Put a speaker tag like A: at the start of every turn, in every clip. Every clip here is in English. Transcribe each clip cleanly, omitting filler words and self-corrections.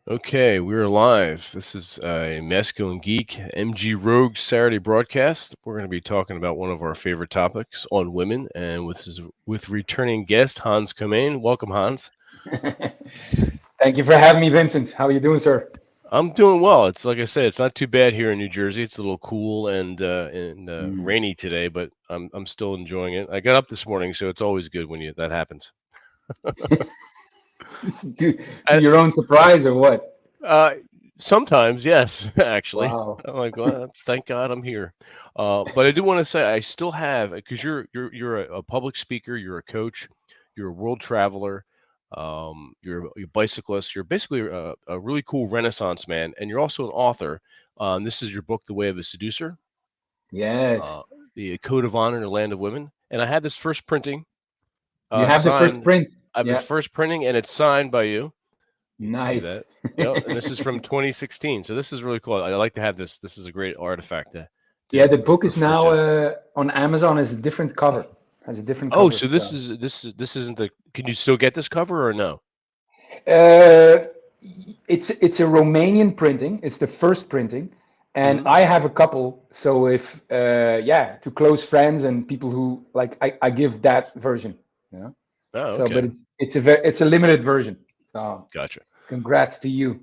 A: Okay, we're live. This is a Masculine Geek MG Rogue Saturday broadcast. We're going to be talking about one of our favorite topics on women, and with returning guest Hans Komain. Welcome, Hans.
B: Thank you for having me, Vincent. How are you doing, sir?
A: I'm doing well. It's like I said, it's not too bad here in New Jersey. It's a little cool and
B: Mm.
A: rainy today, but I'm still enjoying it. I got up this morning, so it's always good when you that happens.
B: To
A: I,
B: your own surprise, or what?
A: Uh, sometimes, yes, actually.
B: Wow.
A: I'm like, well, thank God I'm here. But I do want to say I still have because you're a public speaker, you're a coach, you're a world traveler, you're a bicyclist, you're basically a really cool Renaissance man, and you're also an author. This is your book, The Way of the Seducer,
B: Yes.
A: uh, the Code of Honor in the Land of Women, and I had this first printing
B: You have the first
A: signed.
B: print.
A: I have the
B: Yeah.
A: first printing, and it's signed by you. You can see
B: Nice.
A: that. Yeah, and this is from 2016. So this is really cool. I like to have this. This is a great artifact
B: Yeah,
A: to
B: the book is
A: refer
B: now
A: to.
B: on Amazon as a different cover. Has a different
A: Oh,
B: cover.
A: so
B: So
A: this isn't the. Can you still get this cover or no?
B: uh, it's a Romanian printing. It's the first printing, and
A: Hmm.
B: I have a couple. So if yeah, to close friends and people who like, I give that version. You know.
A: Oh,
B: So, but
A: okay,
B: it's a limited version. So,
A: gotcha.
B: congrats to you.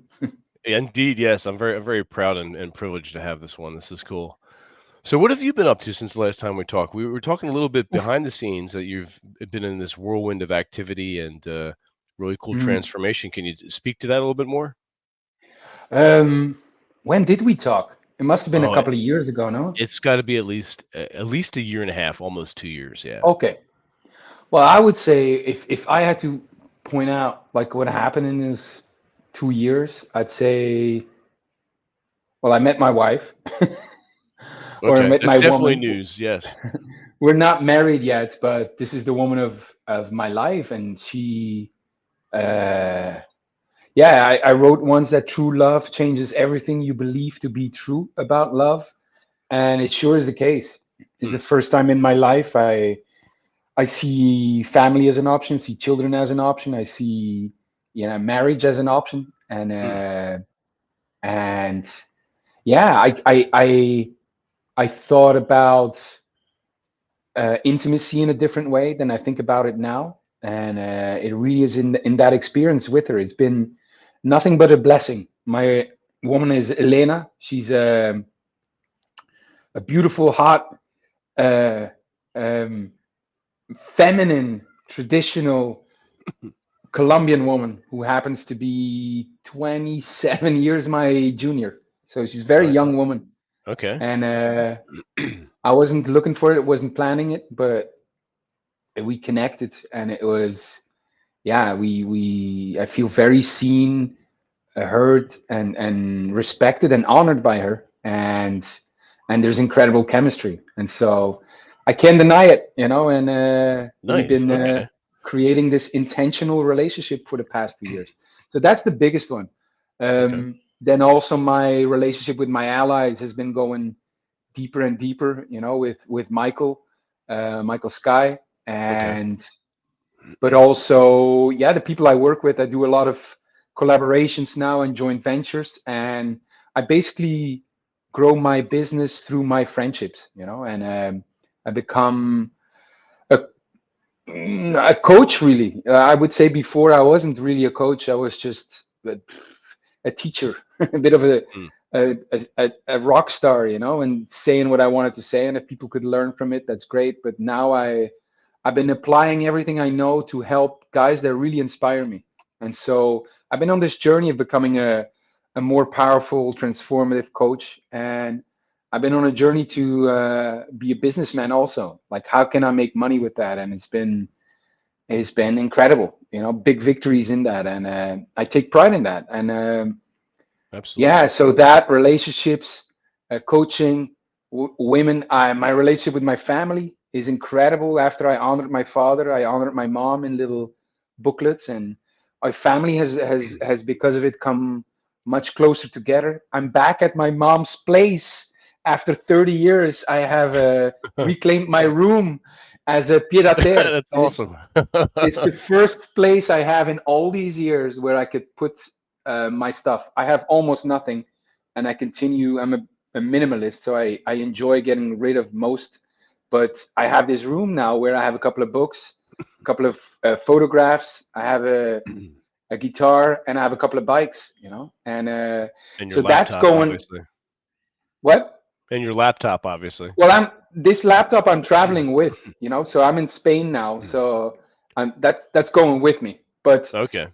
A: Indeed, yes. I'm very proud and privileged to have this one. This is cool. So, what have you been up to since the last time we talked? We were talking a little bit behind the scenes that you've been in this whirlwind of activity and really cool
B: Mm.
A: transformation. Can you speak to that a little bit more?
B: Um, when did we talk? It must have been a
A: Oh,
B: couple of years ago, no?
A: it's got to be at least a year and a half, almost 2 years. Yeah.
B: Okay. Well, I would say if I had to point out like what happened in those 2 years, I'd say, well, I met my wife, or I
A: Okay,
B: met
A: that's
B: my
A: definitely
B: woman.
A: news. Yes.
B: We're not married yet, but this is the woman of my life, and she. Uh, Yeah, I wrote once that true love changes everything you believe to be true about love, and it sure is the case. It's
A: Hmm.
B: the first time in my life I see family as an option, see children as an option, I see marriage as an option,
A: Hmm.
B: and yeah, I thought about intimacy in a different way than I think about it now, and it really is in that experience with her. It's been nothing but a blessing. My woman is Elena. She's a beautiful, hot, uh, um, feminine, traditional Colombian woman who happens to be 27 years my junior. So she's a very
A: Uh,
B: young woman,
A: okay.
B: and I wasn't looking for it, wasn't planning it, but we connected, and it was yeah. We I feel very seen, heard, and respected and honored by her, and there's incredible chemistry, and so I can't deny it, and we've
A: Nice.
B: been
A: Okay.
B: creating this intentional relationship for the past 2 years. So that's the biggest one.
A: Okay.
B: Then also my relationship with my allies has been going deeper and deeper, with Michael Sky,
A: Okay.
B: and but also, yeah, the people I work with, I do a lot of collaborations now and joint ventures, and I basically grow my business through my friendships, and I become a, a coach, really. I would say before I wasn't really a coach, I was just a teacher, a bit of
A: Mm.
B: a rock star, and saying what I wanted to say, and if people could learn from it, that's great. But now I've been applying everything I know to help guys that really inspire me. And so I've been on this journey of becoming a more powerful, transformative coach. And I've been on a journey to be a businessman also. Like, how can I make money with that? And it's been incredible, big victories in that. And I take pride in that. And yeah,
A: Absolutely.
B: so that relationships, coaching, women. My relationship with my family is incredible. After I honored my father, I honored my mom in little booklets, and our family has because of it come much closer together. I'm back at my mom's place after 30 years. I have reclaimed my room as a pied à terre,
A: That's
B: and
A: awesome.
B: it's the first place I have in all these years where I could put my stuff. I have almost nothing, and I continue. I'm a minimalist, so I enjoy getting rid of most. But I have this room now where I have a couple of books, a couple of photographs. I have a guitar, and I have a couple of bikes. And
A: And your
B: so that's
A: laptop,
B: going.
A: obviously.
B: What?
A: And your laptop, obviously.
B: Well, this laptop I'm traveling with, so I'm in Spain now, so that's going with me. But
A: Okay.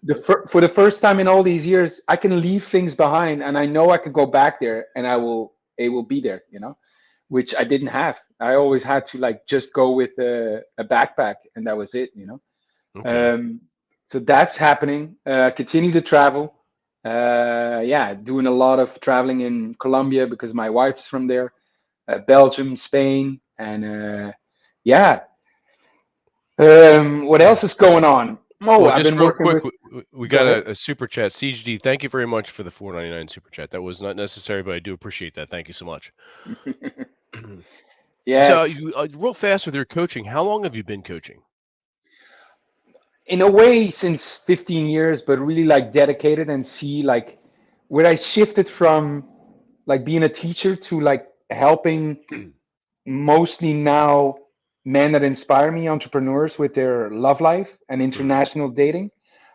B: for the first time in all these years, I can leave things behind, and I know I can go back there, and it will be there, which I didn't have. I always had to like just go with a backpack, and that was it.
A: Okay.
B: So that's happening. Continue to travel. Yeah, doing a lot of traveling in Colombia because my wife's from there. Belgium, Spain, and yeah. What else is going on? Oh,
A: Well,
B: I've
A: just
B: been
A: real
B: working
A: quick,
B: with.
A: we
B: Go
A: got
B: ahead.
A: a super chat. CGD, thank you very much for the 4.99 super chat. That was not necessary, but I do appreciate that. Thank you so much. So,
B: Yes,
A: you real fast with your coaching. How long have you been coaching?
B: in a way, since 15 years, but really like dedicated and see like where I shifted from like being a teacher to like helping mostly now men that inspire me, entrepreneurs with their love life and
A: Mhm.
B: international dating.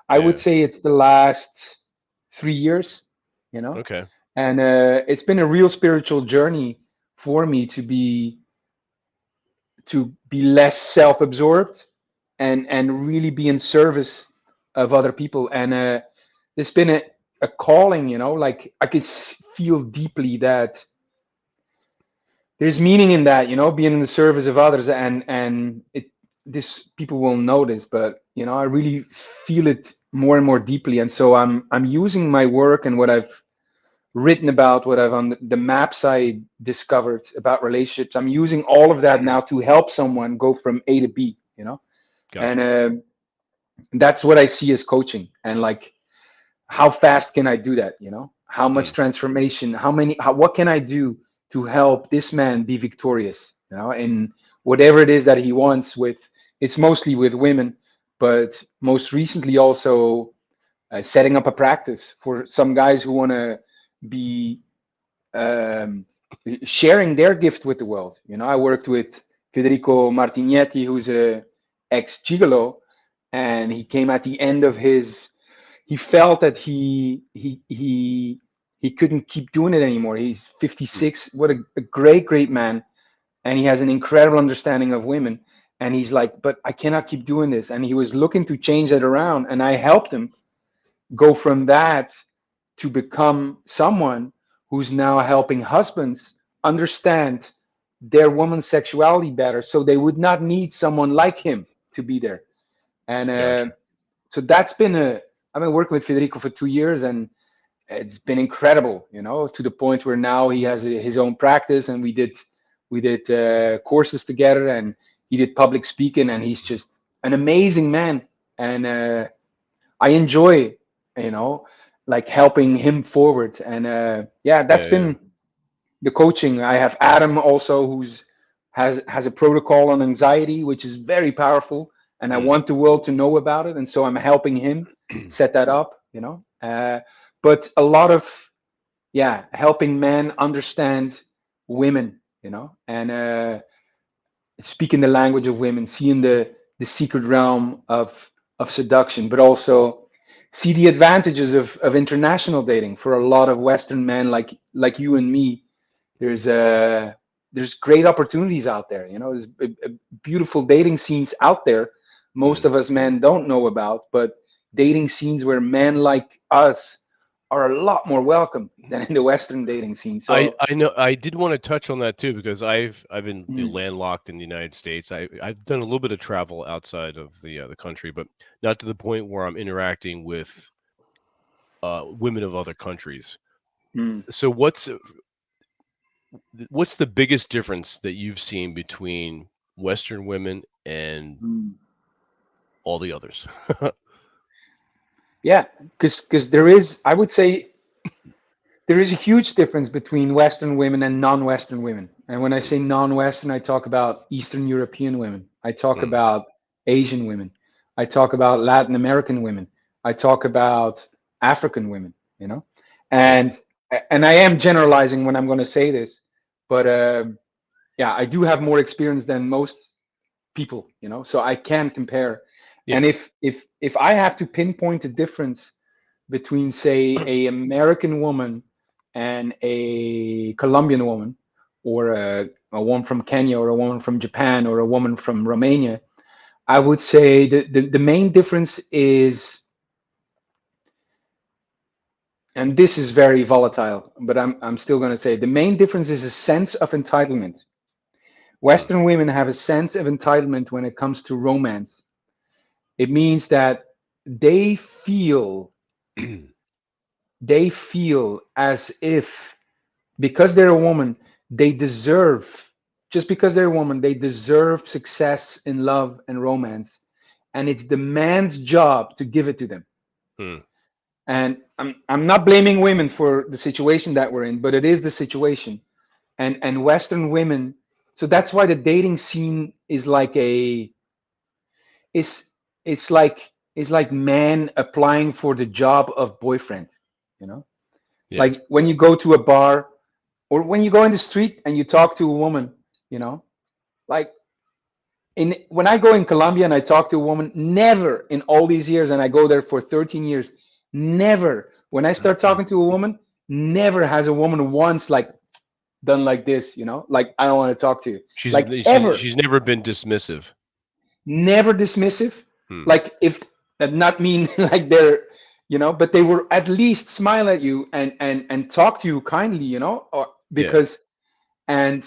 B: I would
A: Yeah.
B: say it's the last 3 years, you know,
A: Okay.
B: and it's been a real spiritual journey for me to be less self-absorbed and really be in service of other people. And it's been a calling, like I could feel deeply that there's meaning in that, being in the service of others, and this people will notice, but I really feel it more and more deeply. And so I'm using my work and what I've written about, what I've on the maps I discovered about relationships. I'm using all of that now to help someone go from A to B, and
A: Gotcha.
B: that's what I see as coaching. And like, how fast can I do that? How much
A: Mm.
B: transformation? What can I do to help this man be victorious? And whatever it is that he wants. It's mostly with women, but most recently also setting up a practice for some guys who want to be um, sharing their gift with the world. I worked with Federico Martignetti, who's a ex gigolo, and he came at the end of his. He felt that he couldn't keep doing it anymore. He's
A: Mm.
B: 56. What a great man, and he has an incredible understanding of women. And he's like, but I cannot keep doing this. And he was looking to change that around, and I helped him go from that to become someone who's now helping husbands understand their woman's sexuality better so they would not need someone like him to be there. And
A: Gotcha.
B: so I've been working with Federico for 2 years, and it's been incredible, to the point where now he has his own practice, and we did courses together, and he did public speaking, and he's just an amazing man. And I enjoy, you know, like helping him forward. And yeah,
A: Yeah.
B: that's
A: Yeah.
B: been the coaching. I have Adam also, who's has a protocol on anxiety, which is very powerful, and I
A: Mm.
B: want the world to know about it. And so I'm helping him set that up. But a lot of, yeah, helping men understand women, and speaking the language of women, seeing the secret realm of seduction, but also see the advantages of international dating for a lot of Western men like you and me. There's great opportunities out there. There's beautiful dating scenes out there. Most
A: Mm.
B: of us men don't know about, but dating scenes where men like us are a lot more welcome than in the Western dating scene. So,
A: I know I did want to touch on that too because I've been
B: mm,
A: landlocked in the United States. I've done a little bit of travel outside of the country, but not to the point where I'm interacting with women of other countries.
B: mm,
A: So what's the biggest difference that you've seen between Western women and
B: mm.
A: all the others?
B: Yeah, because I would say there is a huge difference between Western women and non-Western women. And when I say non-Western, I talk about Eastern European women. I talk
A: Mm.
B: about Asian women. I talk about Latin American women. I talk about African women. you know. And I am generalizing when I'm going to say this, but yeah, I do have more experience than most people, you know, so I can compare.
A: Yeah.
B: And if I have to pinpoint a difference between, say, a American woman and a Colombian woman, or a woman from Kenya, or a woman from Japan, or a woman from Romania, I would say the main difference is, and this is very volatile, but I'm still going to say the main difference is a sense of entitlement.
A: Mm.
B: Western women have a sense of entitlement when it comes to romance. It means that they feel they feel as if, because they're a woman, they deserve, just because they're a woman, they deserve success in love and romance, and it's the man's job to give it to them.
A: Mm.
B: And I'm not blaming women for the situation that we're in, but it is the situation. And Western women, so that's why the dating scene is like a, it's it's like man applying for the job of boyfriend, you know?
A: Yeah.
B: Like when you go to a bar, or when you go in the street and you talk to a woman, you know, like in when I go in Colombia and I talk to a woman, never in all these years, and I go there for 13 years, never when I start talking to a woman, never has a woman once like done like this, you know, like I don't want to talk to you,
A: She's
B: like
A: she's
B: ever,
A: she's never been dismissive.
B: never dismissive.
A: Hmm.
B: Like if that not mean like they're, you know, but they will at least smile at you and talk to you kindly, you know, or
A: Yeah.
B: because and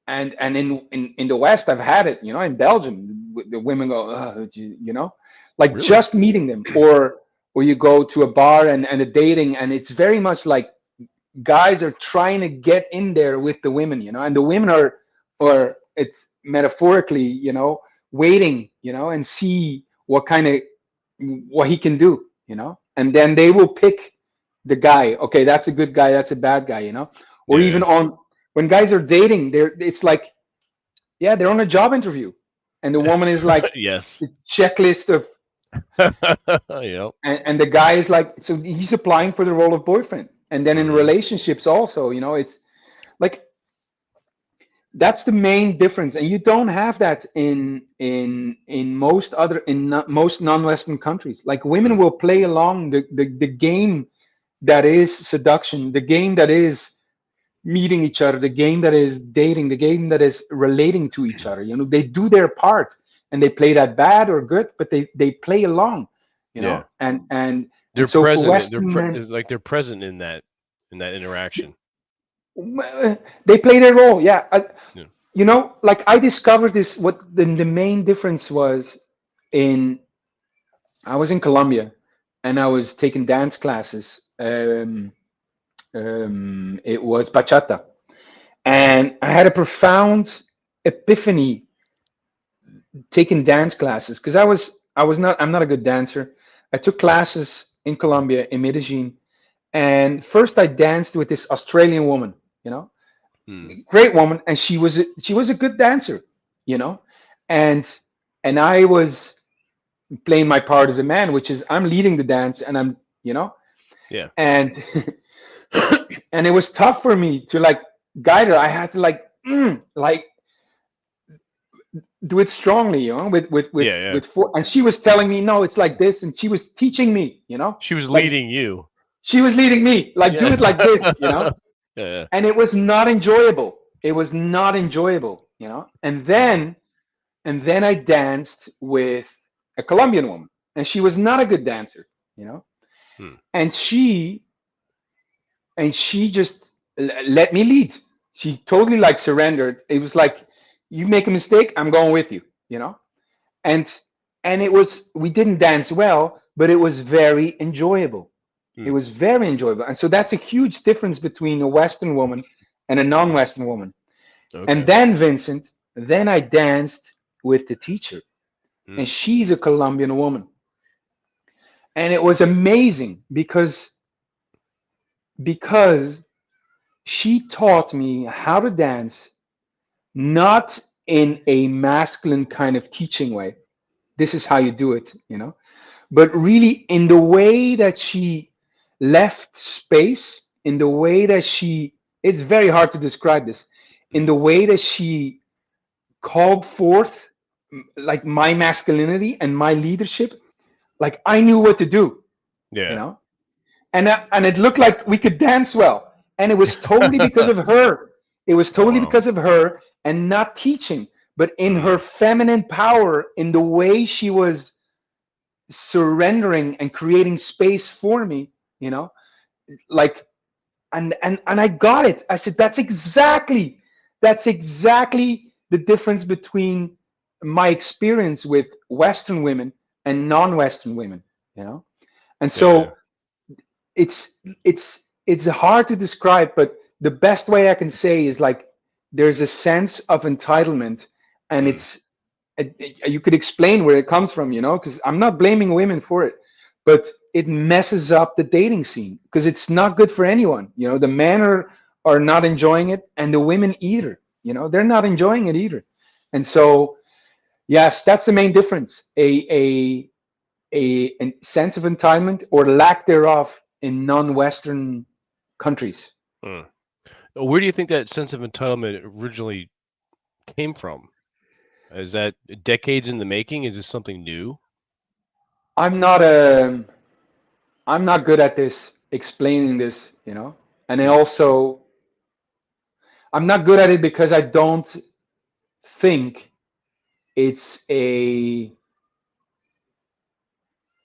B: and in the West, I've had it, you know, in Belgium, the women go, you know, like
A: Really?
B: just meeting them, or you go to a bar and a dating, and it's very much like guys are trying to get in there with the women, you know, and the women are, or it's metaphorically, you know, waiting, you know, and see what kind of, what he can do, you know, and then they will pick the guy. Okay, that's a good guy, that's a bad guy, you know, or
A: Yeah.
B: even on when guys are dating, it's like, yeah, they're on a job interview, and the woman is like
A: Yes.
B: the checklist of,
A: Yep.
B: and the guy is like, so he's applying for the role of boyfriend. And then in
A: Mhm.
B: relationships also, you know, it's like that's the main difference, and you don't have that in most other, in not, most non-Western countries. Like women
A: Mm.
B: will play along the game that is seduction, the game that is meeting each other, the game that is dating, the game that is relating to each other. You know, they do their part, and they play that bad or good, but they play along, you
A: Yeah.
B: know. And
A: They're
B: so for
A: present.
B: Western men,
A: It's like they're present in that interaction.
B: they play their role. Yeah,
A: Yeah.
B: you know, like I discovered this. What the main difference was in, I was in Colombia, and I was taking dance classes. It was bachata, and I had a profound epiphany taking dance classes, because I'm not a good dancer. I took classes in Colombia, in Medellin, and first I danced with this Australian woman, you know,
A: Mm.
B: great woman, and she was a good dancer, you know, and I was playing my part as a man, which is I'm leading the dance, and I'm, you know,
A: Yeah.
B: and and it was tough for me to like guide her. I had to like do it strongly, you know,
A: Yeah. Yeah.
B: and she was telling me, no, it's like this, and she was teaching me, you know,
A: She was
B: like
A: leading you.
B: she was leading me, like do
A: Yeah.
B: it like this, you know,
A: Yeah.
B: and it was not enjoyable. It was not enjoyable, you know.
A: Mm.
B: And then I danced with a Colombian woman, and she was not a good dancer, you know,
A: Mm.
B: and she just let me lead. She totally like surrendered. It was like, you make a mistake, I'm going with you, you know. And it was, we didn't dance well, but it was very enjoyable. It
A: Mm.
B: was very enjoyable. And so that's a huge difference between a Western woman and a non-Western woman. And
A: Okay.
B: then Vincent, then I danced with the teacher, and
A: Mm.
B: she's a Colombian woman. And it was amazing because she taught me how to dance, not in a masculine kind of teaching way. This is how you do it, you know, but really in the way that she left space in the way that she, it's very hard to describe this, in the way that she called forth like my masculinity and my leadership. Like I knew what to do, you
A: Yeah.
B: know, and it looked like we could dance well, and it was totally because of her. It was
A: Oh,
B: totally
A: wow.
B: because of her, and not teaching, but in her
A: Mm.
B: feminine power, in the way she was surrendering and creating space for me, you know, like, and I got it. I said that's exactly the difference between my experience with Western women and non-Western women, you know. And
A: Yeah.
B: so it's hard to describe, but the best way I can say is like there's a sense of entitlement, and
A: Mm.
B: it's you could explain where it comes from, you know, because I'm not blaming women for it, but it messes up the dating scene because it's not good for anyone. You know, the men are not enjoying it, and the women either. You know, they're not enjoying it either. And so, yes, that's the main difference. A sense of entitlement or lack thereof in non-Western countries.
A: Mm. Where do you think that sense of entitlement originally came from? Is that decades in the making? Is this something new?
B: I'm not a I'm not good at this explaining this, you know. And I
A: Mm.
B: also I'm not good at it because I don't think it's a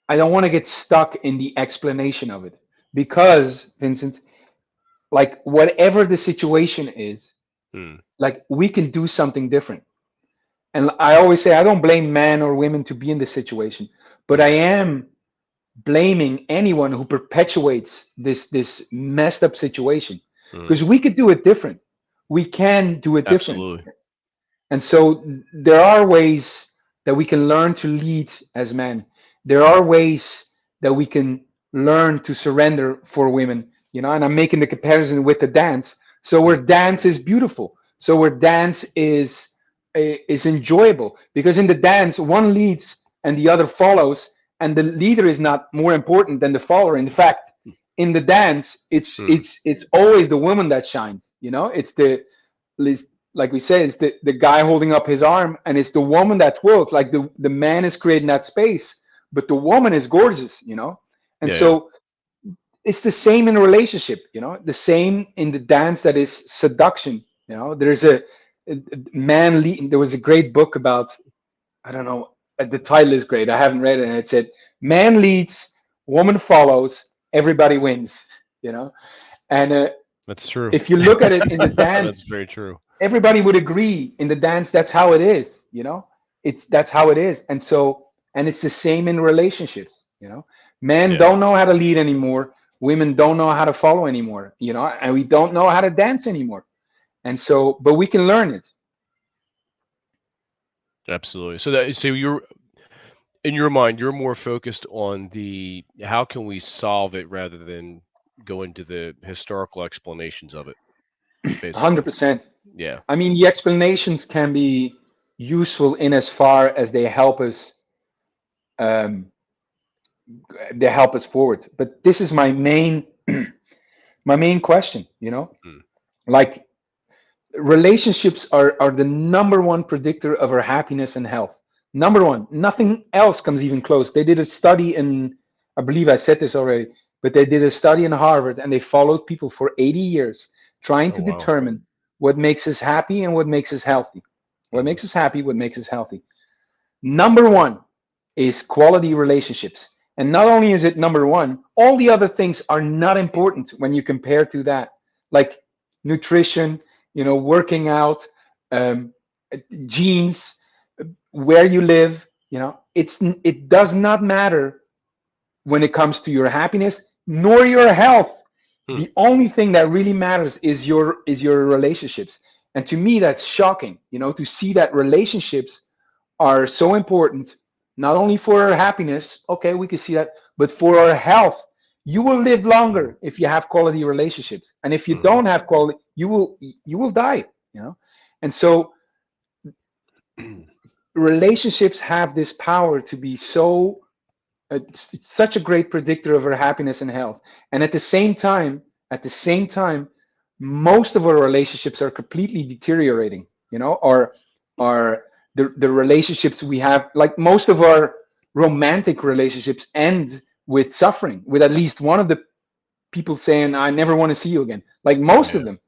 B: I don't want to get stuck in the explanation of it because Vincent, like whatever the situation is,
A: Mm.
B: like we can do something different. And I always say I don't blame men or women to be in this situation, but I
A: Mm.
B: am blaming anyone who perpetuates this messed up situation
A: Mm.
B: because we could do it different. We can do it different.
A: Absolutely.
B: And so there are ways that we can learn to lead as men. There are ways that we can learn to surrender for women, you know, and I'm making the comparison with the dance. So where
A: Mm.
B: dance is beautiful. So where dance is enjoyable because in the dance one leads and the other follows, and the leader is not more important than the follower. In fact, in the dance, it's
A: Mm.
B: it's it's always the woman that shines, you know. It's the like we said, it's the guy holding up his arm, and it's the woman that twirls. Like the man is creating that space, but the woman is gorgeous, you know. And
A: Yeah. Yeah.
B: so it's the same in a relationship, you know, the same in the dance that is seduction. You know, there's a man. There was a great book about, I don't know, the title is great. I haven't read it, and it said, "Man leads, woman follows, everybody wins." You know, and
A: That's true.
B: if you look at it in the
A: That's
B: dance,
A: very true.
B: everybody would agree in the dance that's how it is, you know. That's how it is. And so, and it's the same in relationships, you know. Men
A: Yeah.
B: don't know how to lead anymore, women don't know how to follow anymore, you know, and we don't know how to dance anymore. And so, but we can learn it.
A: Absolutely. So you're in your mind, you're more focused on the how can we solve it rather than go into the historical explanations of it, basically.
B: 100%.
A: Yeah.
B: I mean, the explanations can be useful in as far as um, they help us forward, but this is my main my main question, you know.
A: Mm.
B: Like, relationships are the number one predictor of our happiness and health. Number one. Nothing else comes even close. They did a study in, I believe I said this already, but they did a study in Harvard, and they followed people for 80 years trying
A: Oh,
B: to
A: wow.
B: determine what makes us happy and what makes us healthy. What
A: Mm.
B: makes us happy, what makes us healthy. Number one is quality relationships. And not only is it number one, all the other things are not important when you compare to that, like nutrition, you know, working out, um, genes, where you live. You know, it does not matter when it comes to your happiness nor your health.
A: Hmm.
B: The only thing that really matters is your relationships. And to me, that's shocking. You know, to see that relationships are so important, not only for our happiness, okay, we can see that, but for our health. You will live
A: Mm.
B: longer if you have quality relationships. And if you
A: Mhm.
B: don't have quality, you will die, you know? And so relationships have this power to be so It's such a great predictor of our happiness and health. And at the same time, most of our relationships are completely deteriorating. Or the relationships we have, like most of our romantic relationships, end with suffering, with at least one of the people saying, "I never want to see you again." Like most of
A: Yeah.
B: them.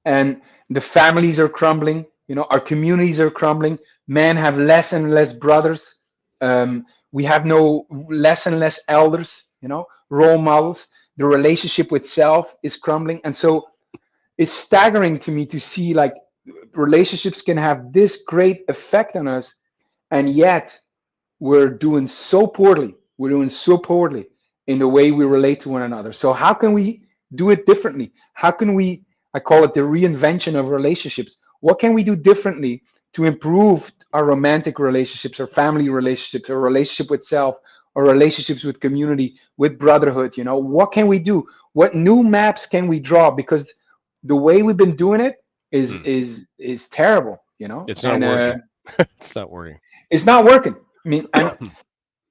B: And the families are crumbling. Our communities are crumbling. Men have less and less brothers. We have no less and less elders, role models. The relationship with self is crumbling. And so it's staggering to me to see, like, relationships can have this great effect on us, and yet we're doing so poorly. We're doing so poorly in the way we relate to one another. So how can we do it differently? How can we, I call it the reinvention of relationships. What can we do differently to improve our romantic relationships, our family relationships, our relationship with self, our relationships with community, with brotherhood? What can we do? What new maps can we draw? Because the way we've been doing it is
A: Hmm.
B: is terrible,
A: It's not
B: and
A: working. It's not working.
B: it's not working. I mean,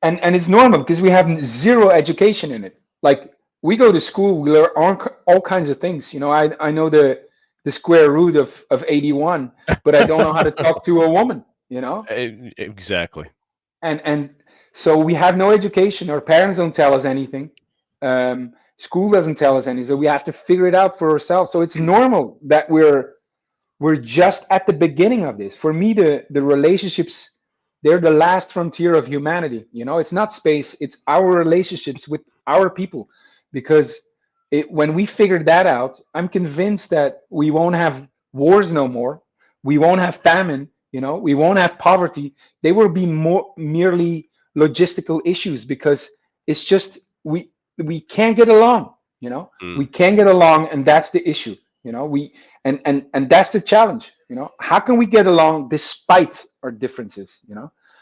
B: and it's normal because we have zero education in it. Like, we go to school, we learn all kinds of things. I know the square root of 81, but I don't know how to talk to a woman.
A: Exactly.
B: And so we have no education. Our parents don't tell us anything. School doesn't tell us anything. So we have to figure it out for ourselves. So it's normal that we're just at the beginning of this. For me, the relationships, they're the last frontier of humanity. It's not space, it's our relationships with our people. Because when we figure that out, I'm convinced that we won't have wars no more. We won't have famine. We won't have poverty. They will be more merely logistical issues, because it's just we can't get along. We
A: Mm,
B: can't get along, and that's the issue. We and that's the challenge. How can we get along despite our differences?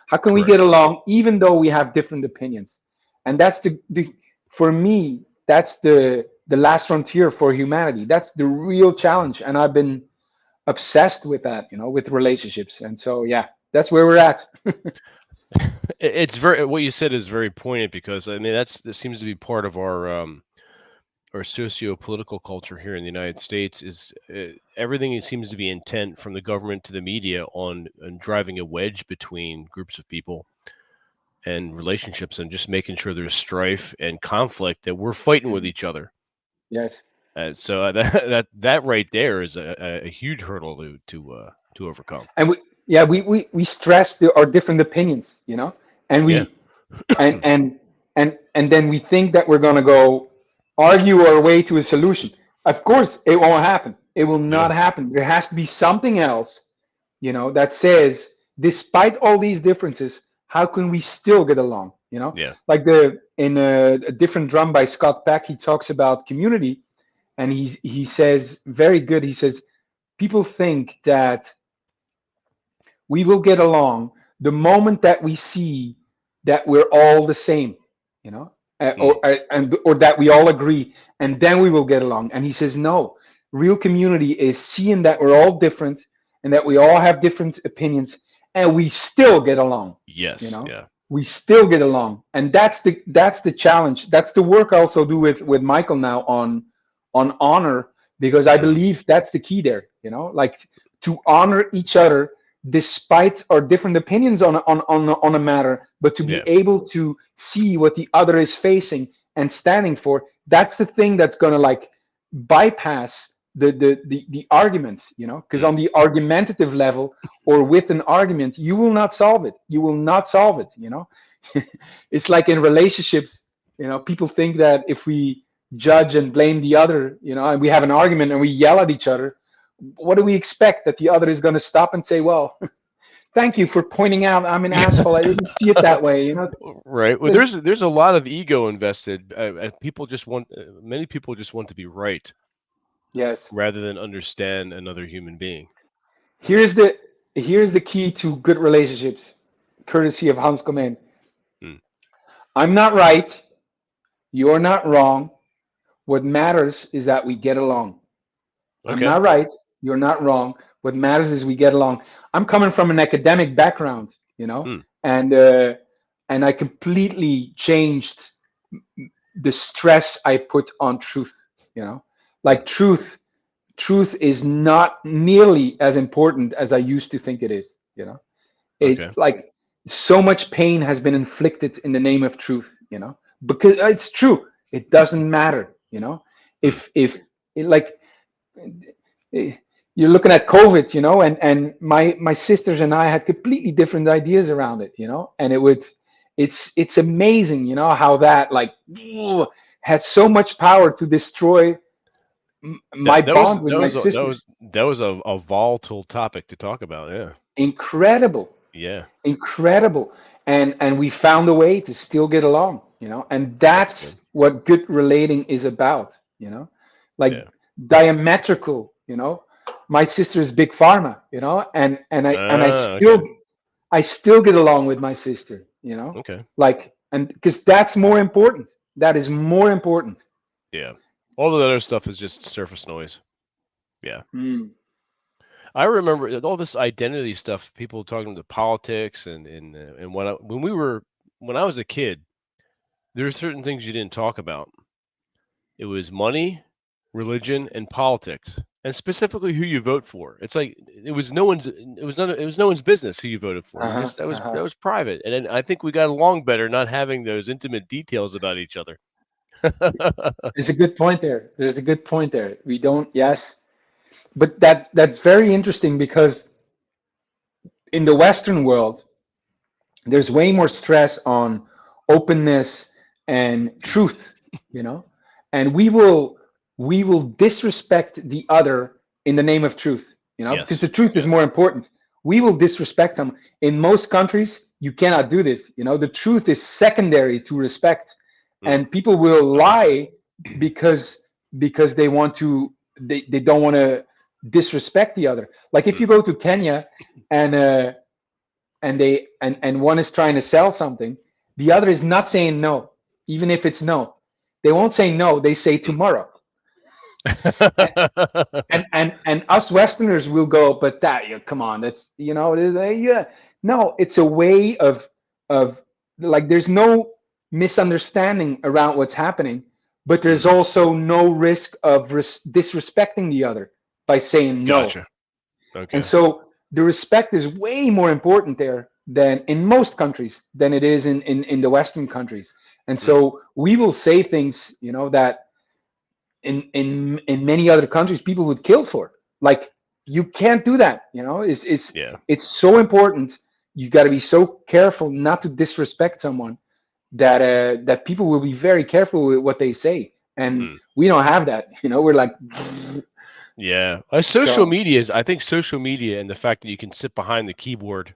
B: How can we get
A: correct.
B: along even though we have different opinions? And that's the for me, that's the last frontier for humanity. That's the real challenge, and I've been obsessed with that, with relationships. And so, yeah, that's where we're at.
A: It's very what you said is very poignant because I mean that seems to be part of our socio-political culture here in the United States is everything seems to be intent from the government to the media on driving a wedge between groups of people and relationships and just making sure there's strife and conflict that we're fighting with
B: Mhm.
A: each other.
B: Yes.
A: So that right there is a huge hurdle to overcome.
B: And yeah, we stress our different opinions, and
A: Yeah.
B: we and then we think that we're going to go argue our way to a solution. Of course it won't happen. It will
A: Yeah.
B: not happen. There has to be something else, that says, despite all these differences, how can we still get along?
A: Yeah.
B: Like in a different drum by Scott Peck, he talks about community, and he says, very good, he says, people think that we will get along the moment that we see that we're all the same, you know,
A: Mm,
B: or that we all agree, and then we will get along. And he says, no, real community is seeing that we're all different and that we all have different opinions, and we still get along. You
A: yes.
B: know,
A: Yeah.
B: we still get along, and that's the challenge. That's the work I also do with Michael now on honor, because I
A: Hmm.
B: believe that's the key there. Like, to honor each other despite our different opinions on a matter, but to be
A: Yeah.
B: able to see what the other is facing and standing for. That's the thing that's gonna, like, bypass the arguments, because
A: Mm,
B: on the argumentative level, or with an argument, you will not solve it. You will not solve it. It's like in relationships. People think that if we judge and blame the other, and we have an argument and we yell at each other, what do we expect? That the other is going to stop and say, well, thank you for pointing out I'm an asshole, I didn't see it that way.
A: right. Well, there's a lot of ego invested. People just want many people just want to be right
B: Yes.
A: rather than understand another human being.
B: here's the here's the key to good relationships, courtesy of Hans Komen.
A: Mm,
B: I'm not right, you're not wrong, what matters is that we get along. I'm
A: okay.
B: not right, you're not wrong, what matters is we get along. I'm coming from an academic background,
A: Mm,
B: and and I completely changed the stress I put on truth. You know, like truth is not nearly as important as I used to think it is. You know,
A: Okay.
B: it like so much pain has been inflicted in the name of truth. You know, because it's true. It doesn't matter. You know,
A: Hmm.
B: if like you're looking at COVID, you know, and my sisters and I had completely different ideas around it, you know, and it's amazing, you know, how that like has so much power to destroy my
A: That was
B: bond with
A: that
B: my
A: was a, that
B: sister.
A: was that was a volatile topic to talk about. Yeah.
B: Incredible,
A: Yeah.
B: incredible, and we found a way to still get along, you know, and
A: That's good.
B: that's what good relating is about, you know, like
A: Yeah.
B: diametrical, you know. My sister is big pharma, you know, and
A: Okay.
B: I still get along with my sister, you know,
A: Okay.
B: like, and because that's more important. That is more important.
A: Yeah. All the other stuff is just surface noise. Yeah.
B: Mm.
A: I remember all this identity stuff, people talking to politics and when I was a kid, there were certain things you didn't talk about. It was money, religion, and politics, and specifically who you vote for. It's like it was no one's business who you voted for. You
B: Uh-huh,
A: just that
B: uh-huh.
A: was private. And then I think we got along better not having those intimate details about each other.
B: There's a good point there. There's a good point there. We don't, yes, but that's very interesting because in the Western world, there's way more stress on openness and truth, you know, and we will disrespect the other in the name of truth, you know, because
A: Yes.
B: the truth is
A: Yeah.
B: more important. We will disrespect them. In most countries you cannot do this, you know. The truth is secondary to respect,
A: Mm,
B: and people will
A: okay.
B: lie because they want to, they don't want to disrespect the other. Like if
A: Mm,
B: you go to Kenya and and one is trying to sell something, the other is not saying no, even if it's no. They won't say no, they say
A: mm.
B: tomorrow. And us Westerners will go, but that, yeah, come on, that's, you know, yeah. No, it's a way of like, there's no misunderstanding around what's happening, but there's
A: Mhm.
B: also no risk of disrespecting the other by saying no.
A: Gotcha.
B: And
A: Okay.
B: so the respect is way more important there than in most countries than it is in the Western countries. And
A: Mm,
B: so we will say things, you know, that in many other countries people would kill for. Like, you can't do that, you know.
A: yeah.
B: It's so important. You got to be so careful not to disrespect someone, that that people will be very careful with what they say. And
A: Mm.
B: we don't have that, you know. We're like,
A: Yeah. Social
B: so
A: media is I think social media and the fact that you can sit behind the keyboard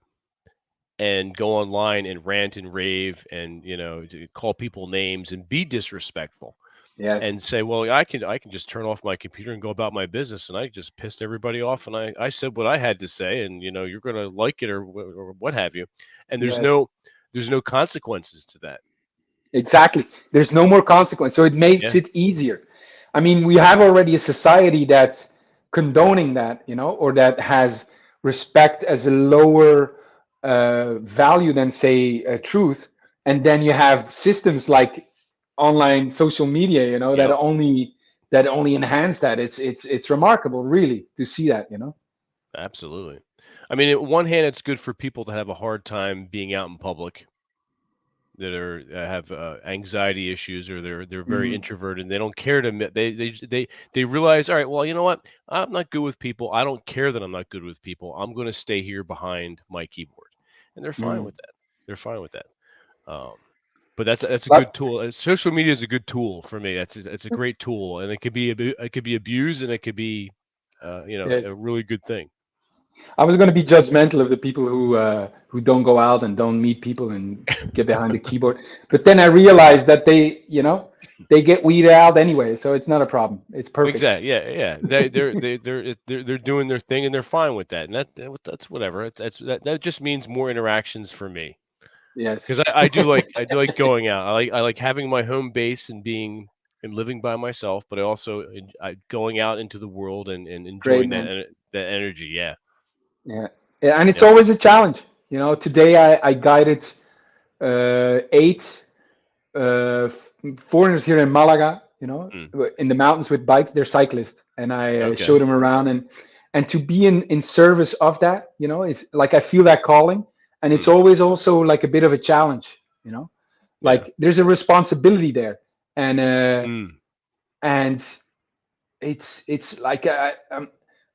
A: and go online and rant and rave and, to call people names and be disrespectful
B: yes,
A: and say, "Well, I can just turn off my computer and go about my business," and I just pissed everybody off, and I said what I had to say, and you're gonna like it or what have you, and
B: yes.
A: there's no consequences to that.
B: Exactly. There's no more consequence. So it makes
A: Yeah.
B: it easier. I mean, we have already a society that's condoning that, you know, or that has respect as a lower value than, say, truth. And then you have systems like online social media, you know,
A: Yep.
B: that only enhance that. It's remarkable, really, to see that, you know.
A: Absolutely. I mean, on one hand, it's good for people that have a hard time being out in public, that have anxiety issues, or they're very
B: Mhm.
A: introverted and they don't care to admit they realize, all right, well, you know what, I'm not good with people. I don't care that I'm not good with people. I'm going to stay here behind my keyboard, and they're fine
B: Mhm.
A: with that. They're fine with that. Um, but that's a good
B: But
A: tool. Social media is a good tool for me. It's a great tool, and it could be abused, and it could be a
B: yes.
A: really good thing.
B: I was going to be judgmental of the people who don't go out and don't meet people and get behind the keyboard, but then I realized that they, you know, they get weeded out anyway, so it's not a problem. It's perfect.
A: Exactly. Yeah, yeah. They're doing their thing and they're fine with that. And that's whatever. That just means more interactions for me.
B: Yes.
A: Because I do like going out. I like having my home base and being and living by myself, but I also going out into the world and
B: Great,
A: enjoying
B: man.
A: that energy. Yeah.
B: Yeah. Yeah, and it's
A: Yep.
B: always a challenge. You know, today I guided 8 foreigners here in Malaga,
A: Mm.
B: in the mountains with bikes. They're cyclists, and I
A: Okay.
B: showed them around, and to be in service of that, it's like I feel that calling, and it's
A: Mm.
B: always also like a bit of a challenge,
A: Yeah.
B: like there's a responsibility there,
A: Mm.
B: and it's like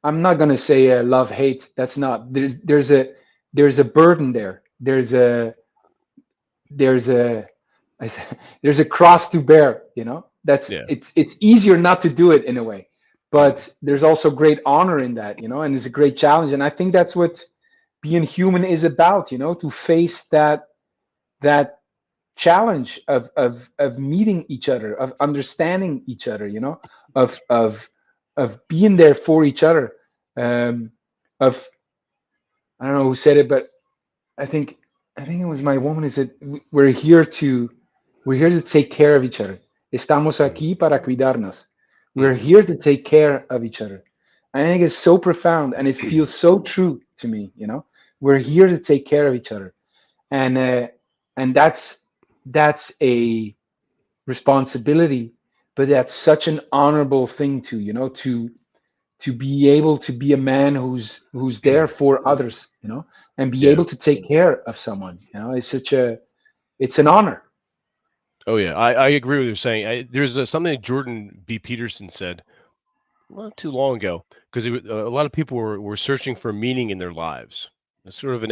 B: I'm not gonna say love hate. That's not there's a burden there. There's a I said, there's a cross to bear. That's
A: Yeah.
B: it's easier not to do it in a way,
A: Mm.
B: but there's also great honor in that. And it's a great challenge. And I think that's what being human is about. To face that challenge of meeting each other, of understanding each other. Of being there for each other. Um, of I don't know who said it, but I think I think it was my woman. Who said we're here to take care of each other. Estamos
A: Mm.
B: aquí para cuidarnos. We're
A: Mhm.
B: here to take care of each other. I think it's so profound and it feels so true to me. We're here to take care of each other, and that's a responsibility, but that's such an honorable thing to be able to be a man who's there for others, and be
A: Yeah.
B: able to take care of someone. It's an honor.
A: Oh yeah. I agree with you saying. There's something that Jordan B. Peterson said not too long ago because a lot of people were searching for meaning in their lives. It's sort of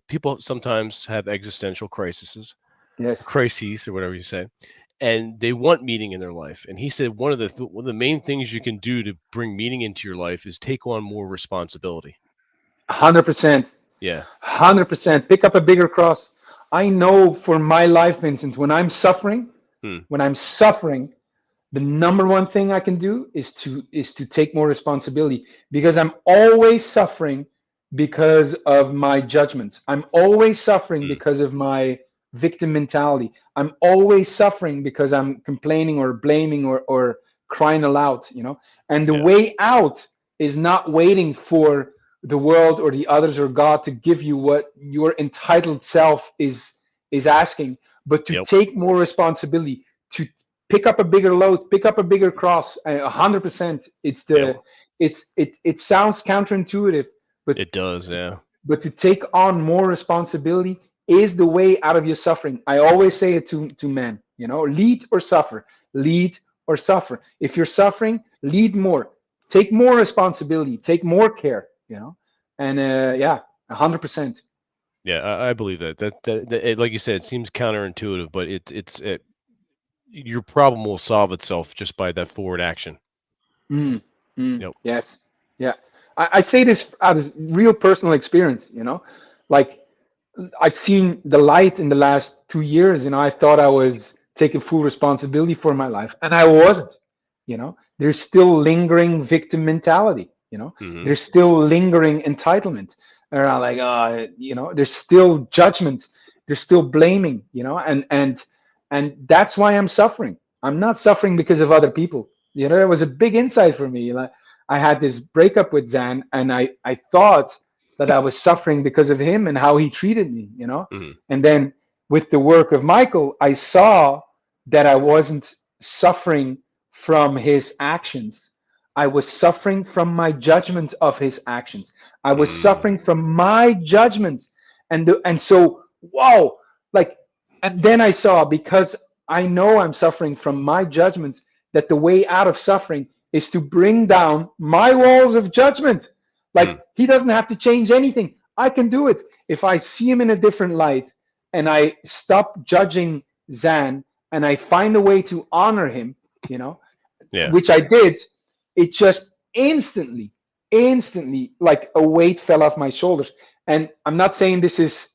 A: people sometimes have existential
B: Yes.
A: crises or whatever you say, and they want meaning in their life. And he said one of the main things you can do to bring meaning into your life is take on more responsibility.
B: 100%.
A: Yeah.
B: 100%. Pick up a bigger cross. I know for my life, Vincent,
A: Hmm.
B: when I'm suffering, the number one thing I can do is to take more responsibility, because I'm always suffering because of my judgments. I'm always suffering
A: Hmm.
B: because of my victim mentality. I'm always suffering because I'm complaining or blaming or crying aloud, And the
A: Yeah.
B: way out is not waiting for the world or the others or God to give you what your entitled self is asking, but to
A: Yep.
B: take more responsibility, to pick up a bigger load, pick up a bigger cross. 100%.
A: Yep.
B: It sounds counterintuitive, but
A: It does. Yeah.
B: to take on more responsibility is the way out of your suffering. I always say it to men, lead or suffer, lead or suffer. If you're suffering, lead more, take more responsibility, take more care, and yeah, 100%.
A: Yeah. I believe like you said, it seems counterintuitive, but your problem will solve itself just by that forward action. Yep.
B: Yes. Yeah. I say this out of real personal experience, like I've seen the light in the last 2 years. I thought I was taking full responsibility for my life, and I wasn't. There's still lingering victim mentality.
A: Hmm.
B: There's still lingering entitlement. Around like, there's still judgment. There's still blaming. And that's why I'm suffering. I'm not suffering because of other people. It was a big insight for me. Like, I had this breakup with Zan, and I thought that I was suffering because of him and how he treated me.
A: Hmm.
B: And then with the work of Michael, I saw that I wasn't suffering from his actions. I was suffering from my judgment of his actions. I was
A: Mm.
B: suffering from my judgments. And so, whoa, like, and then I saw, because I know I'm suffering from my judgments, that the way out of suffering is to bring down my walls of judgment.
A: Mm.
B: Like, he doesn't have to change anything. I can do it. If I see him in a different light and I stop judging Zan and I find a way to honor him,
A: Yeah.
B: which I did, it just instantly, like a weight fell off my shoulders. And I'm not saying this is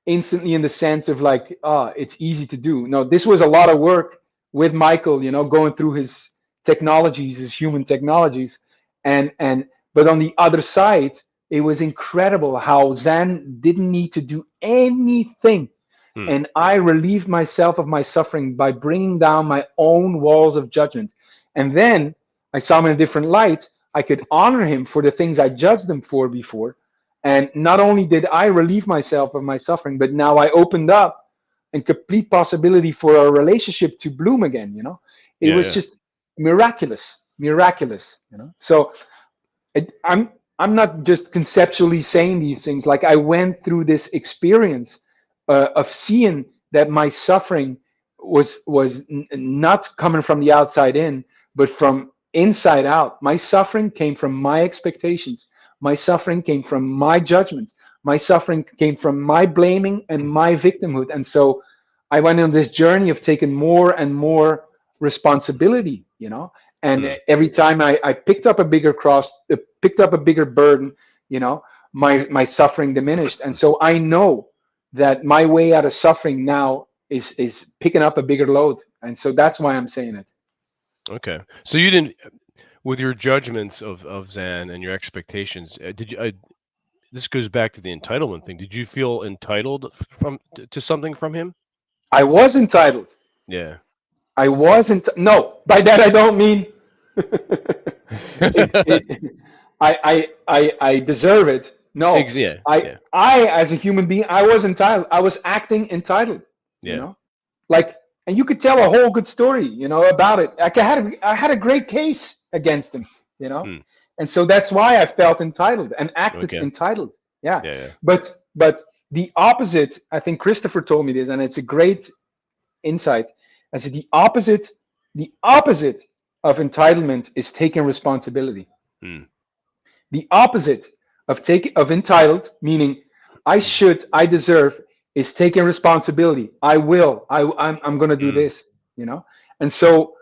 B: instantly in the sense of like, it's easy to do. No, this was a lot of work with Michael, going through his technologies, his human technologies. But on the other side, it was incredible how Zan didn't need to do anything.
A: Mm.
B: And I relieved myself of my suffering by bringing down my own walls of judgment. And then I saw him in a different light. I could honor him for the things I judged him for before. And not only did I relieve myself of my suffering, but now I opened up and complete possibility for our relationship to bloom again. It
A: Yeah,
B: was
A: yeah.
B: just miraculous. So I'm not just conceptually saying these things. Like, I went through this experience of seeing that my suffering was not coming from the outside in, but from inside out. My suffering came from my expectations. My suffering came from my judgments. My suffering came from my blaming and my victimhood. And so I went on this journey of taking more and more responsibility. And
A: Mm.
B: every time I picked up a bigger cross, picked up a bigger burden, my suffering diminished. And so I know that my way out of suffering now is picking up a bigger load. And so that's why I'm saying it.
A: Okay. So you didn't, with your judgments of Zan and your expectations, did you? This goes back to the entitlement thing. Did you feel entitled to something from him?
B: I was entitled.
A: Yeah.
B: I wasn't. No, by that I don't mean it, I deserve it. No,
A: Yeah.
B: I
A: Yeah.
B: I as a human being, I was entitled. I was acting entitled. You
A: Yeah.
B: know, like, and you could tell a whole good story, about it. Like, I had a great case against him,
A: Hmm.
B: and so that's why I felt entitled and acted
A: Okay.
B: entitled. Yeah,
A: Yeah. Yeah.
B: but the opposite. I think Christopher told me this, and it's a great insight. I said the opposite of entitlement is taking responsibility.
A: Hmm.
B: The opposite of entitled, meaning I deserve, is taking responsibility. I'm going to do
A: Hmm.
B: this, And so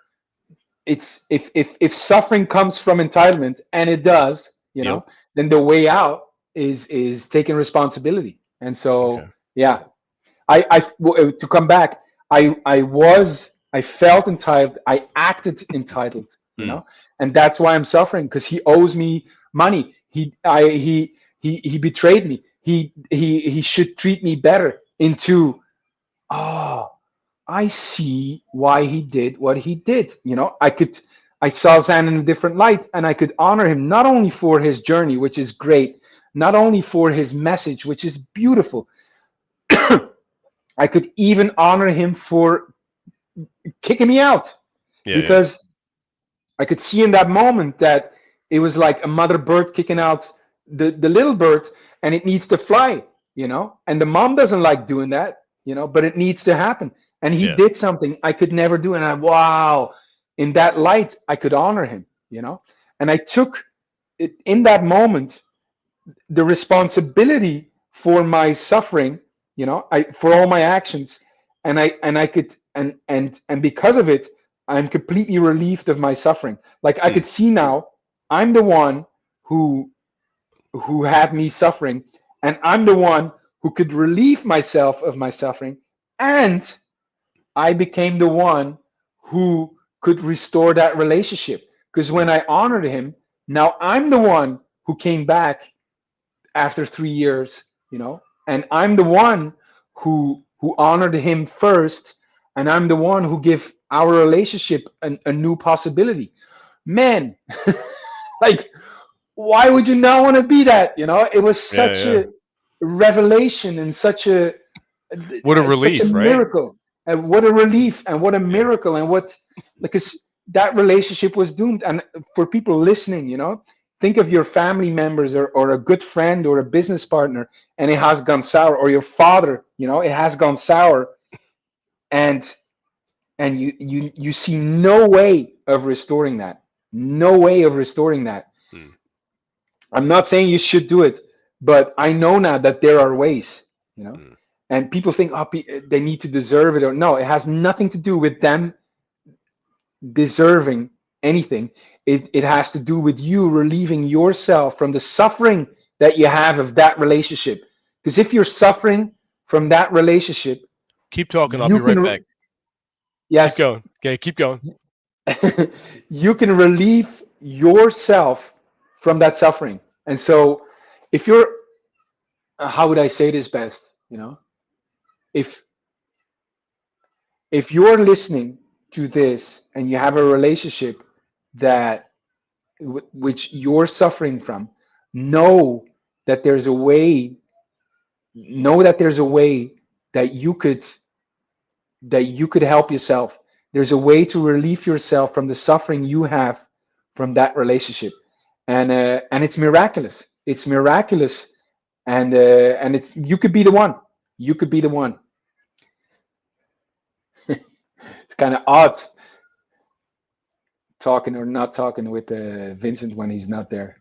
B: it's if suffering comes from entitlement, and it does,
A: Yep.
B: then the way out is taking responsibility. And
A: Okay.
B: so, yeah, to come back, I felt entitled. I acted entitled,
A: Hmm.
B: and that's why I'm suffering, because he owes me money. He betrayed me. He should treat me better. Into, oh, I see why he did what he did. I saw Zan in a different light, and I could honor him not only for his journey, which is great, not only for his message, which is beautiful. I could even honor him for kicking me out,
A: Yeah. Yeah.
B: because I could see in that moment that it was like a mother bird kicking out the little bird, and it needs to fly, and the mom doesn't like doing that, but it needs to happen. And he
A: Yeah.
B: did something I could never do. And wow, in that light, I could honor him, and I took it in that moment, the responsibility for my suffering, for all my actions, and I could, and because of it, I'm completely relieved of my suffering. Like, I
A: Hmm.
B: could see now, I'm the one who had me suffering, and I'm the one who could relieve myself of my suffering, and I became the one who could restore that relationship. Because when
A: Hmm.
B: I honored him, now I'm the one who came back after 3 years, and I'm the one who honored him first, and I'm the one who give our relationship a new possibility. Man, like, why would you not want to be that? It was
A: Yeah.
B: such
A: Yeah.
B: a revelation, and
A: What a
B: such a
A: relief, right?
B: miracle, and what a relief, and what a
A: Yeah.
B: miracle, and what, because that relationship was doomed. And for people listening, think of your family members, or a good friend, or a business partner, and it has gone sour, or your father, it has gone sour, and you see no way of restoring that, no way of restoring that.
A: Hmm.
B: I'm not saying you should do it, but I know now that there are ways,
A: Hmm.
B: and people think, oh, they need to deserve it, or no, it has nothing to do with them deserving anything. It has to do with you relieving yourself from the suffering that you have of that relationship. Because if you're suffering from that relationship,
A: Keep talking. I'll be
B: you
A: right
B: can,
A: back. Keep
B: yes,
A: going. Okay. Keep going.
B: you can relieve yourself from that suffering. And so, if you're, how would I say this best? If if you're listening to this, and you have a relationship that which you're suffering from, know that there's a way, know that there's a way that you could that you could help yourself. There's a way to relieve yourself from the suffering you have from that relationship, and it's miraculous. It's miraculous, and it's you could be the one. You could be the one. It's kind of odd talking or not talking with Vincent when he's not there.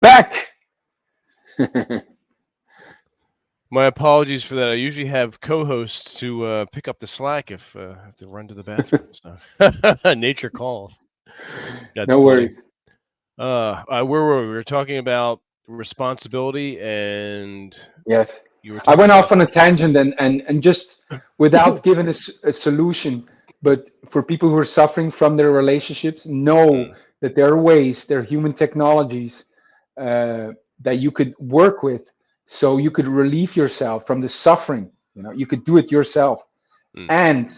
B: Back.
A: My apologies for that. I usually have co-hosts to pick up the slack if I have to run to the bathroom. So nature calls. That's
B: No
A: funny.
B: worries.
A: Where were we? We were talking about responsibility, and
B: Yes.
A: you were
B: I
A: talking
B: went
A: about
B: off on a tangent and just without giving a solution, but for people who are suffering from their relationships, know
A: Mm,
B: that there are ways, there are human technologies that you could work with, so you could relieve yourself from the suffering. You know, you could do it yourself,
A: mm.
B: and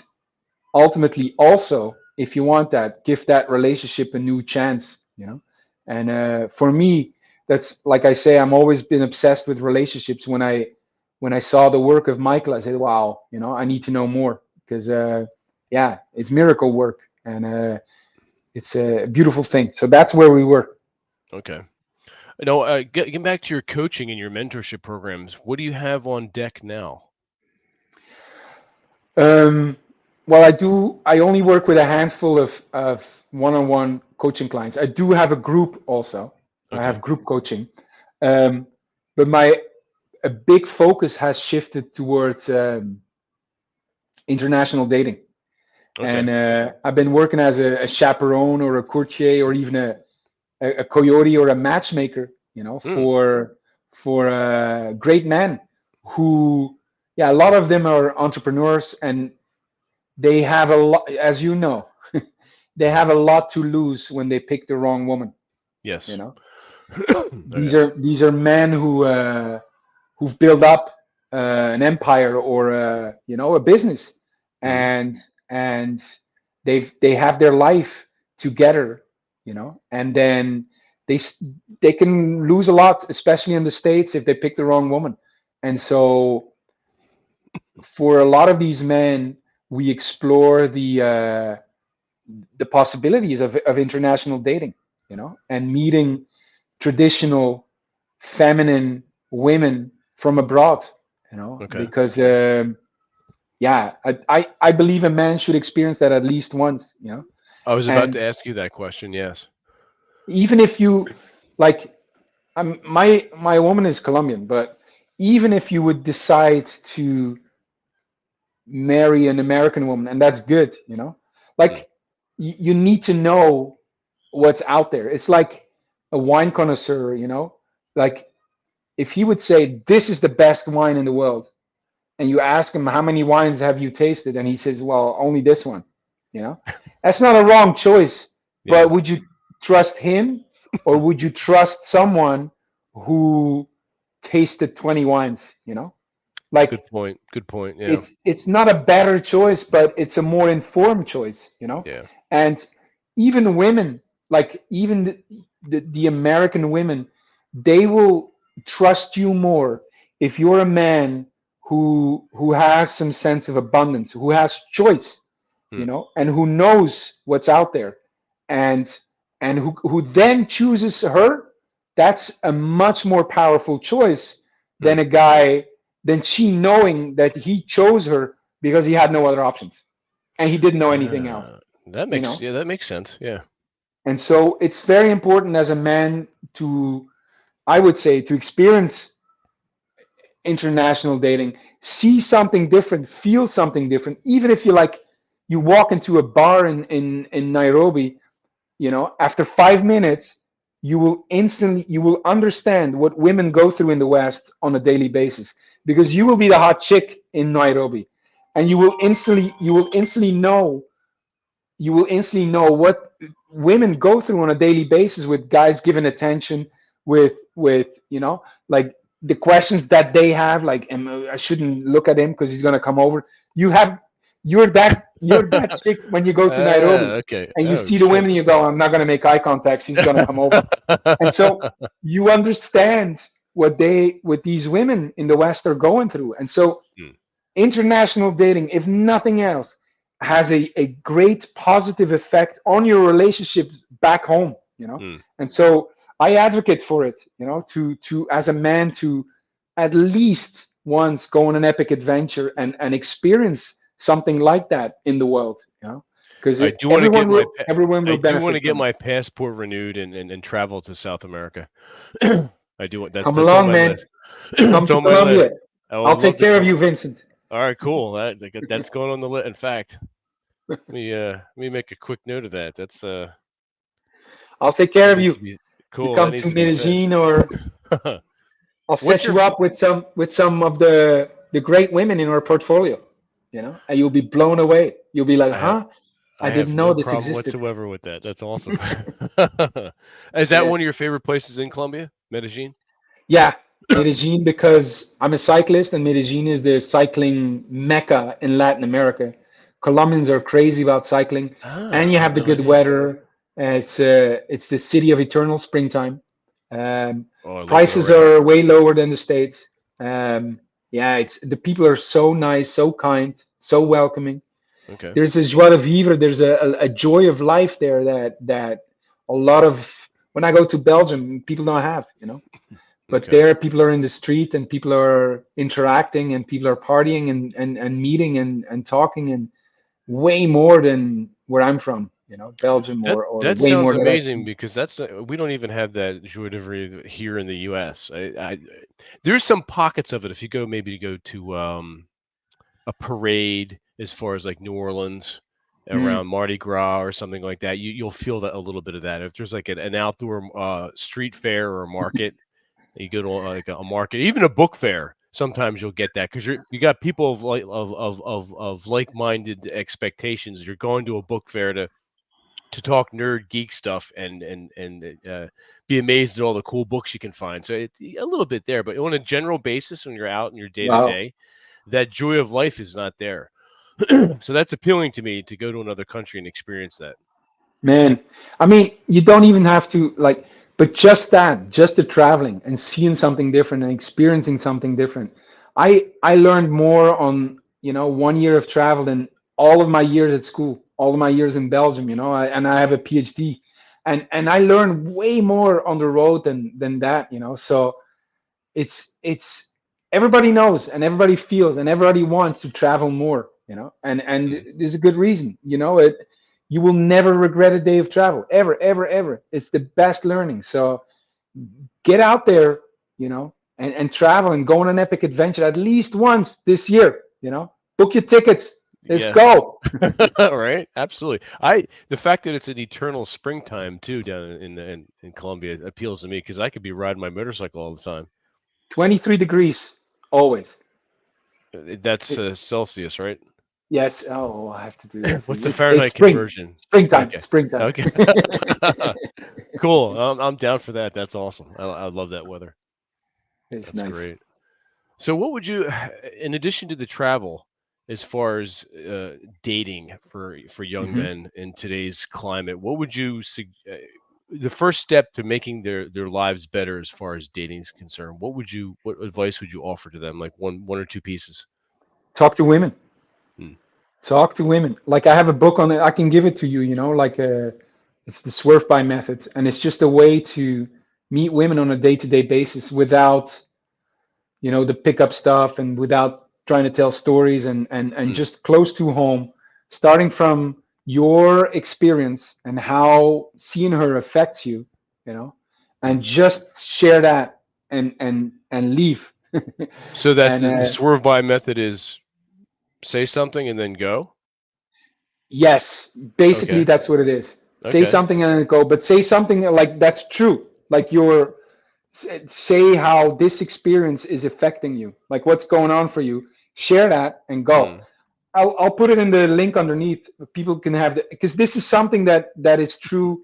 B: ultimately, also, if you want that, give that relationship a new chance. You know, and for me, that's like I say, I'm always been obsessed with relationships. When I saw the work of Michael, I said, "Wow, you know, I need to know more," because yeah, it's miracle work, and it's a beautiful thing. So that's where we were.
A: Okay. Getting back to your coaching and your mentorship programs, what do you have on deck now?
B: Um, well, I do. I only work with a handful of one-on-one coaching clients. I do have a group also. I
A: Okay.
B: have group coaching, um, but my a big focus has shifted towards international dating.
A: Okay.
B: And I've been working as a chaperone or a courtier or even a coyote or a matchmaker, you know,
A: Mm,
B: for great men who, yeah, a lot of them are entrepreneurs and they have a lot, as you know, they have a lot to lose when they pick the wrong woman. You
A: yes.
B: know,
A: Oh, yes.
B: these are men who've built up an empire or you know, a business,
A: Mm,
B: and and they have their life together, you know, and then they they can lose a lot, especially in the States, if they pick the wrong woman. And so for a lot of these men, we explore the possibilities of international dating, you know, and meeting traditional feminine women from abroad, you know,
A: okay.
B: because yeah, I believe a man should experience that at least once, you know.
A: I was about
B: And
A: to ask you that question. Yes.
B: even if you like, my woman is Colombian, but even if you would decide to marry an American woman, and that's good, you know,
A: Mm,
B: like you need to know what's out there. It's like a wine connoisseur, you know, like if he would say this is the best wine in the world, and you ask him how many wines have you tasted, and he says, well, only this one, you know, that's not a wrong choice.
A: yeah.
B: But would you trust him, or would you trust someone who tasted 20 wines, you know?
A: Good
B: Like
A: point. Good point. Yeah.
B: it's not a better choice, but it's a more informed choice, you know.
A: Yeah.
B: And even women, Like even the American women, they will trust you more if you're a man who has some sense of abundance, who has choice,
A: Hmm.
B: and who knows what's out there, and who then chooses her. That's a much more powerful choice
A: Hmm.
B: than a guy than she knowing that he chose her because he had no other options and he didn't know anything else.
A: That
B: You
A: makes
B: know,
A: that makes sense. Yeah.
B: and so it's very important as a man to, I would say, to experience international dating, see something different, feel something different, even if you like, you walk into a bar in Nairobi, after 5 minutes, you will understand what women go through in the West on a daily basis, because you will be the hot chick in Nairobi, and you will instantly know what women go through on a daily basis with guys giving attention, with like the questions that they have, like, I shouldn't look at him because he's going to come over. You're that chick when you go to Nairobi
A: Okay.
B: and you
A: Oh
B: see the
A: shit.
B: women, you go, I'm not going to make eye contact, she's going to come over. And so you understand what these women in the West are going through. And so
A: Hmm.
B: international dating, if nothing else, has a great positive effect on your relationship back home.
A: Hmm.
B: And so I advocate for it, to as a man, to at least once go on an epic adventure and experience something like that in the world, because
A: I do want to get
B: everyone
A: I
B: will
A: do want
B: benefit
A: to get
B: from it.
A: my passport renewed and travel to South America. I do want
B: Come
A: that's on
B: along,
A: my
B: man.
A: list.
B: Come
A: It's
B: to
A: on my
B: Colombia.
A: list. I would
B: I'll
A: love
B: take
A: to
B: care of
A: come.
B: you, Vincent.
A: All right, cool. That's going on the list. In fact, let me make a quick note of that.
B: I'll take care
A: That
B: of
A: needs
B: you.
A: to be
B: You
A: cool. That
B: come to
A: needs to be said.
B: Medellin, or I'll
A: What's
B: set
A: your
B: you up with some of the great women in our portfolio, and you'll be blown away. You'll be like,
A: I have
B: huh?
A: I
B: I didn't
A: have
B: know
A: no
B: this
A: problem
B: existed.
A: whatsoever with that. That's awesome. Is that one of
B: Yes.
A: your favorite places in Colombia, Medellin?
B: Yeah, Medellin, because I'm a cyclist and Medellin is the cycling mecca in Latin America. Colombians are crazy about cycling,
A: Ah,
B: and
A: I
B: you
A: had
B: have the
A: no
B: good
A: idea.
B: weather. It's the city of eternal springtime. Um,
A: Oh, I like it
B: Prices
A: already.
B: are way lower than the States. Yeah, it's the people are so nice, so kind, so welcoming.
A: Okay.
B: There's a joie de vivre. There's a joy of life there that a lot of, when I go to Belgium, people don't have. But
A: Okay.
B: there, people are in the street and people are interacting and people are partying and meeting and talking, and way more than where I'm from, Belgium, or
A: That
B: way
A: sounds
B: more
A: amazing
B: direction.
A: because we don't even have that joie de vivre here in the U.S. There's some pockets of it. If you go maybe go to a parade as far as like New Orleans
B: Mm.
A: around Mardi Gras or something like that, you'll feel that a little bit of that. If there's like an outdoor street fair or a market, you go to like a market, even a book fair. Sometimes you'll get that because you got people of like-minded expectations. You're going to a book fair to talk nerd geek stuff and be amazed at all the cool books you can find. So it's a little bit there, but on a general basis, when you're out in your day to
B: Wow,
A: day, that joy of life is not there. So that's appealing to me to go to another country and experience that.
B: man. I mean, you don't even have to like, but just the traveling and seeing something different and experiencing something different. I learned more on, 1 year of travel than all of my years at school, all of my years in Belgium. And I have a PhD, and I learned way more on the road than that. So it's everybody knows and everybody feels and everybody wants to travel more, and
A: Mm.
B: there's a good reason. You will never regret a day of travel, ever, ever, ever. It's the best learning. So get out there, and travel and go on an epic adventure at least once this year. Book your tickets. Let's
A: Yes.
B: go.
A: Right. Absolutely. The fact that it's an eternal springtime too down in Colombia appeals to me because I could be riding my motorcycle all the time.
B: 23 degrees always.
A: That's
B: It-
A: Celsius, right?
B: yes. Oh, I have to do this.
A: What's the
B: It's
A: Fahrenheit
B: spring.
A: conversion?
B: Springtime.
A: Okay.
B: Springtime.
A: Okay. Cool. I'm down for that. That's awesome. I love that weather.
B: It's
A: That's
B: nice.
A: great. So, what would you, in addition to the travel, as far as dating for young
B: Hmm.
A: men in today's climate, what would you the first step to making their lives better as far as dating is concerned, what advice would you offer to them? Like one or two pieces.
B: Talk to women.
A: Hmm.
B: Talk to women. Like I have a book on it. I can give it to you. Like it's the Swerve by method, and it's just a way to meet women on a day-to-day basis without the pickup stuff and without trying to tell stories and
A: Hmm.
B: just close to home, starting from your experience and how seeing her affects you, and
A: Hmm.
B: just share that and leave.
A: So that
B: And
A: the swerve by method is say something and then go.
B: yes, basically
A: Okay.
B: that's what it is. Say
A: Okay.
B: something and then go, but say something like that's true. Like say how this experience is affecting you, like what's going on for you. Share that and go.
A: Hmm.
B: I'll put it in the link underneath. People can have because this is something that is true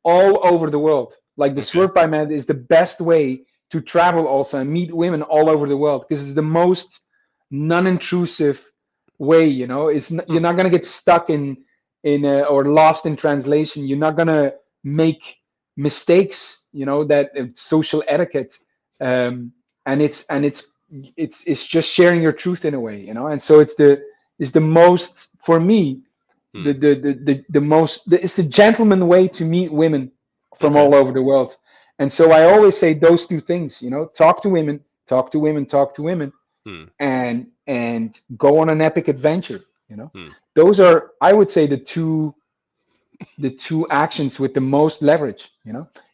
B: all over the world. Like the
A: Okay.
B: Swerve by Man is the best way to travel also and meet women all over the world because it's the most non-intrusive way. You're
A: Hmm.
B: not gonna get stuck in or lost in translation. You're not gonna make mistakes. That social etiquette, and it's just sharing your truth in a way. And so it's the most for me
A: Hmm.
B: the most it's the gentleman way to meet women from
A: Okay.
B: all over the world. And so I always say those two things. Talk to women, talk to women, talk to women,
A: Hmm.
B: and go on an epic adventure.
A: Hmm.
B: Those are, I would say, the two actions with the most leverage.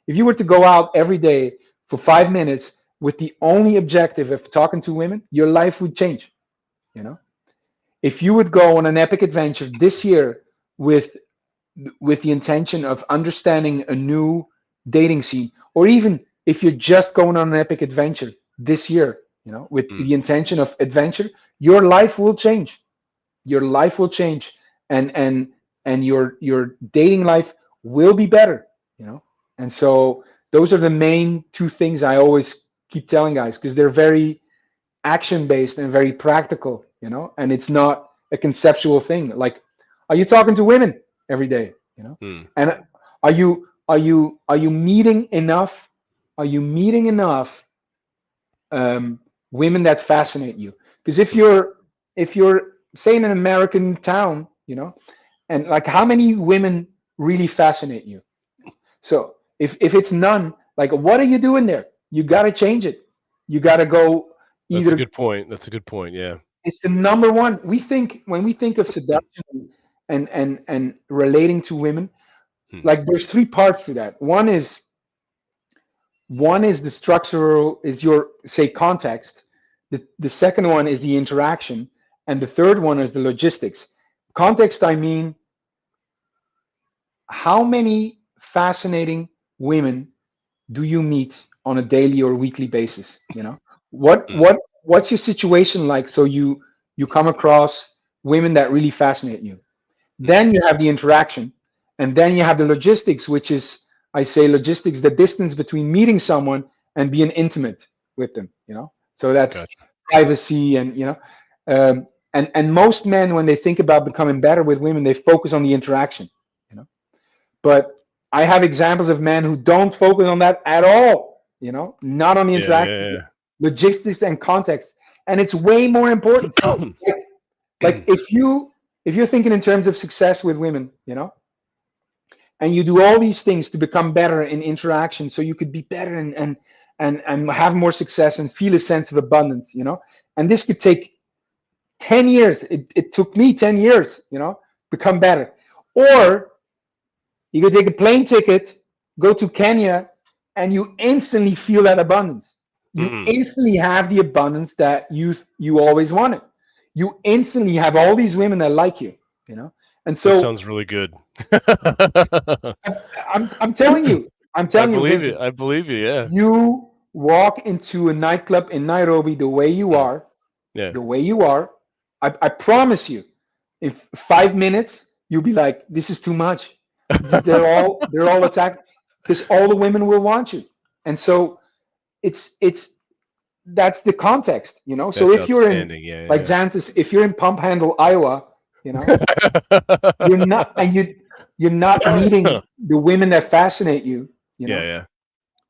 B: If you were to go out every day for 5 minutes with the only objective of talking to women, your life would change. you know if you would go on an epic adventure this year with with the intention of understanding a new dating scene, or even if you're just going on an epic adventure this year, with
A: Hmm.
B: the intention of adventure, your life will change. Your life will change, and your dating life will be better. And so those are the main two things I always keep telling guys because they're very action based and very practical. And it's not a conceptual thing. Like, are you talking to women every day?
A: Hmm.
B: And are you meeting enough? Are you meeting enough women that fascinate you? Because if
A: Hmm.
B: you're say in an American town, and like how many women really fascinate you? So if it's none, like what are you doing there? You got to change it. You got to go
A: That's a
B: either.
A: good point. That's a good point. Yeah.
B: It's the number one. When we think of seduction and relating to women,
A: Hmm.
B: like there's three parts to that. One is the structural, is your say context. The second one is the interaction, and the third one is the logistics. Context, I mean, how many fascinating women do you meet on a daily or weekly basis? what
A: Hmm.
B: what what's your situation like, so you come across women that really fascinate you.
A: Hmm.
B: Then you have the interaction, and then you have the logistics, which is, I say logistics, the distance between meeting someone and being intimate with them. So that's
A: Gotcha.
B: privacy, and and most men, when they think about becoming better with women, they focus on the interaction. you know but I have examples of men who don't focus on that at all. Not on the
A: Yeah.
B: interaction,
A: Yeah.
B: logistics and context, and it's way more important. Like, like
A: Yeah.
B: if you're thinking in terms of success with women, and you do all these things to become better in interaction, so you could be better and have more success and feel a sense of abundance. And this could take 10 years. It took me 10 years, become better. Or you could take a plane ticket, go to Kenya, and you instantly feel that abundance. You
A: Hmm.
B: instantly have the abundance that you always wanted. You instantly have all these women that like you, And
A: That
B: so
A: sounds really good.
B: I'm telling you,
A: I believe it.
B: Vincent,
A: I believe you. Yeah.
B: you walk into a nightclub in Nairobi the way you
A: Hmm.
B: are,
A: Yeah.
B: the way you are. I promise you, in 5 minutes, you'll be like, this is too much. They're all attacked because all the women will want you. And so it's that's the context. So
A: That's
B: if you're in,
A: outstanding. Yeah.
B: like
A: Yeah.
B: Xanthus, if you're in Pump Handle, Iowa, you're not, and you're not meeting the women that fascinate you. You
A: Yeah,
B: know,
A: yeah.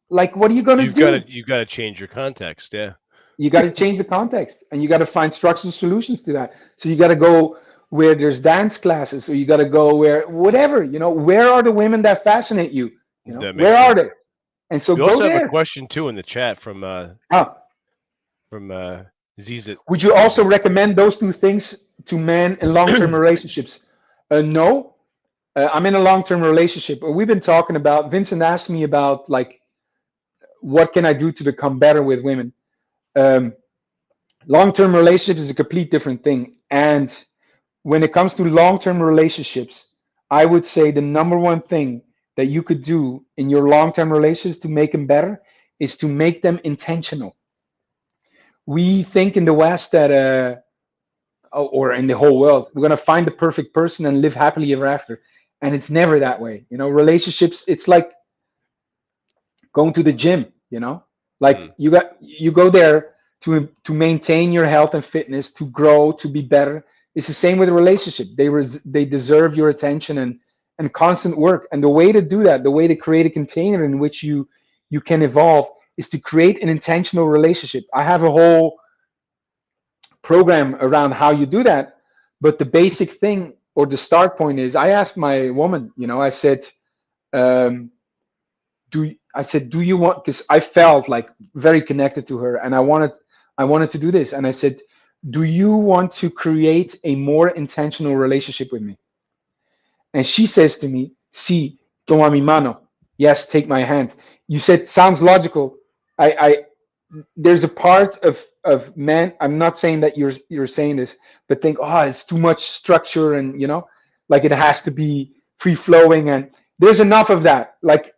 B: like what are you gonna do?
A: You've got to change your context. Yeah.
B: You got to change the context, and you got to find structural solutions to that. So you got to go where there's dance classes, or you got to go where whatever. You know, where are the women that fascinate you? You know,
A: That
B: where
A: makes
B: are
A: sense.
B: they? And so
A: We
B: go
A: also have a
B: there.
A: question too in the chat
B: Huh.
A: from Zizit.
B: Would you also recommend those two things to men in long-term relationships? No, I'm in a long-term relationship. We've been talking about. Vincent asked me about like what can I do to become better with women. Um, Long-term relationship is a complete different thing. And when it comes to long-term relationships, I would say the number one thing that you could do in your long-term relationships to make them better is to make them intentional. We think in the West that or in the whole world, we're gonna find the perfect person and live happily ever after. And it's never that way. You know, relationships, it's like going to the gym, you know?
A: Hmm.
B: Like you go there to maintain your health and fitness, to grow, to be better. It's the same with a relationship. They deserve your attention and constant work. And the way to do that, the way to create a container in which you can evolve is to create an intentional relationship. I have a whole program around how you do that, but the basic thing or the start point is I asked my woman, you know, I said, um, do you want, because I felt like very connected to her and I wanted to do this, and I said, do you want to create a more intentional relationship with me? And she says to me, sí, toma mi mano. Yes, take my hand. You said sounds logical. I there's a part of men, I'm not saying that you're saying this, but think, oh, it's too much structure, and you know, like it has to be free flowing, and there's enough of that. Like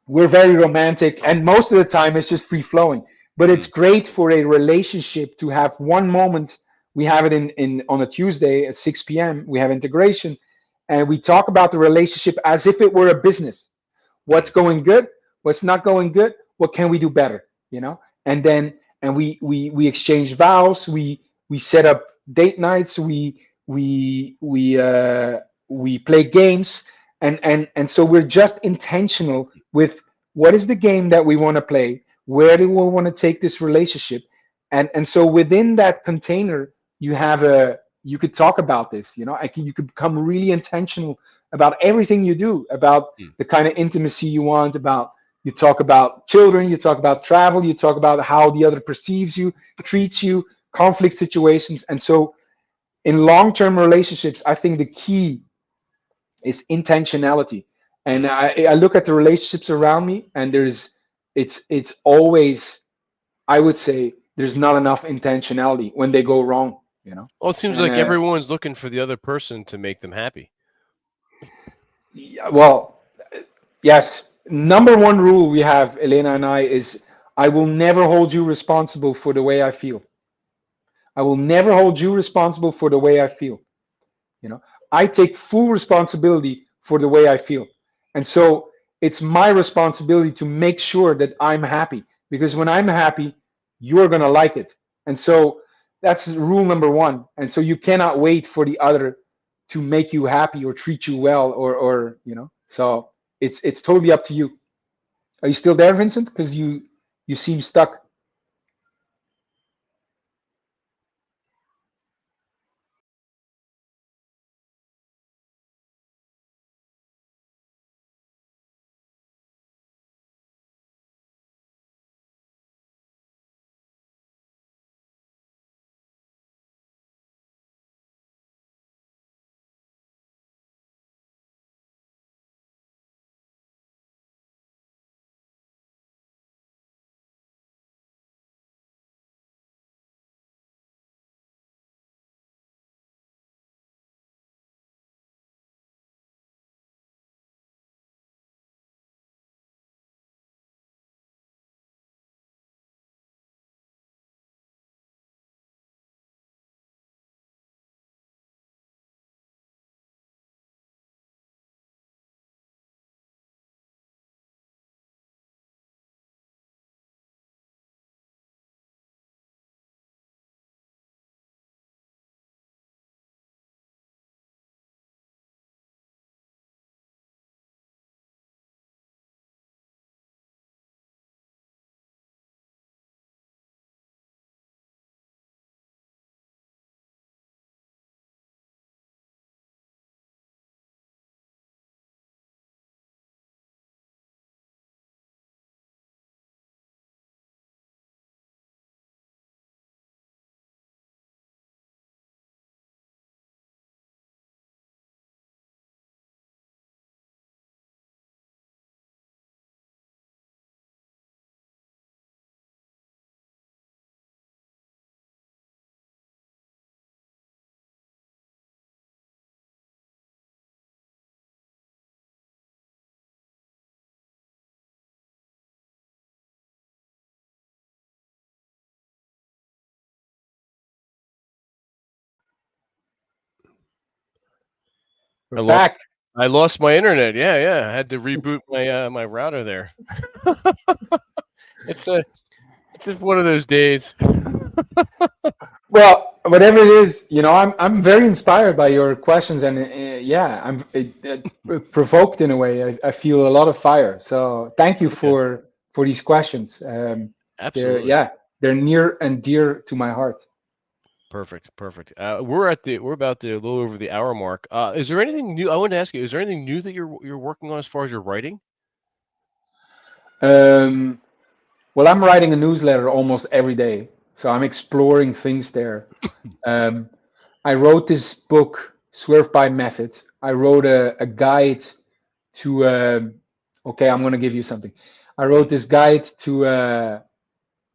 B: we're very romantic, and most of the time it's just free flowing, but
A: Hmm.
B: it's great for a relationship to have one moment. We have it in on a Tuesday at 6 p.m. We have integration, and we talk about the relationship as if it were a business.
A: Hmm.
B: What's going good, what's not going good, what can we do better, you know? And then and we exchange vows, we set up date nights, we play games, and so we're just intentional with what is the game that we want to play, where do we want to take this relationship, and so within that container you have a you could talk about this, you know, you could become really intentional about everything you do, about
A: Hmm.
B: the kind of intimacy you want, about you talk about children, you talk about travel, you talk about how the other perceives you, treats you, conflict situations. And so in long-term relationships, I think the key is intentionality. And
A: Hmm.
B: I look at the relationships around me, and it's always, I would say, there's not enough intentionality when they go wrong, you know.
A: Well, it seems
B: And
A: like everyone's looking for the other person to make them happy.
B: yeah, well, yes, number one rule we have, Elena and I, is I will never hold you responsible for the way I feel. I will never hold you responsible for the way I feel. You know, I take full responsibility for the way I feel. And so it's my responsibility to make sure that I'm happy, because when I'm happy, you're going to like it. And so that's rule number one. And so you cannot wait for the other to make you happy or treat you well, or you know, so it's totally up to you. Are you still there, Vincent? Because you seem stuck. We're
A: I lost
B: back.
A: I lost my internet. Yeah, yeah. I had to reboot my router there. It's a it's just one of those days.
B: Well, whatever it is, I'm very inspired by your questions, and yeah, I'm provoked in a way. I feel a lot of fire. So thank you
A: Yeah,
B: for these questions. They're
A: absolutely.
B: yeah, they're near and dear to my heart.
A: Perfect, perfect. We're about a little over the hour mark. Is there anything new? I wanted to ask you. Is there anything new that you're working on as far as your writing?
B: Um, well, I'm writing a newsletter almost every day, so I'm exploring things there. Um, I wrote this book, Swerve by Method. I wrote a guide to okay, I'm going to give you something. I wrote
A: Mm,
B: this guide to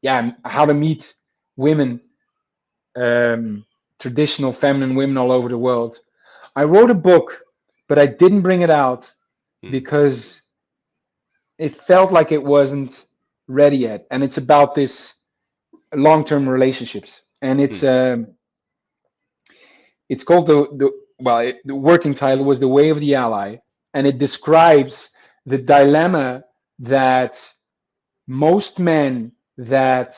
B: yeah, how to meet women, um, traditional feminine women all over the world. I wrote a book, but I didn't bring it out
A: mm,
B: because it felt like it wasn't ready yet, and it's about this long-term relationships, and
A: mm,
B: it's called the working title was The Way of the Ally, and it describes the dilemma that most men that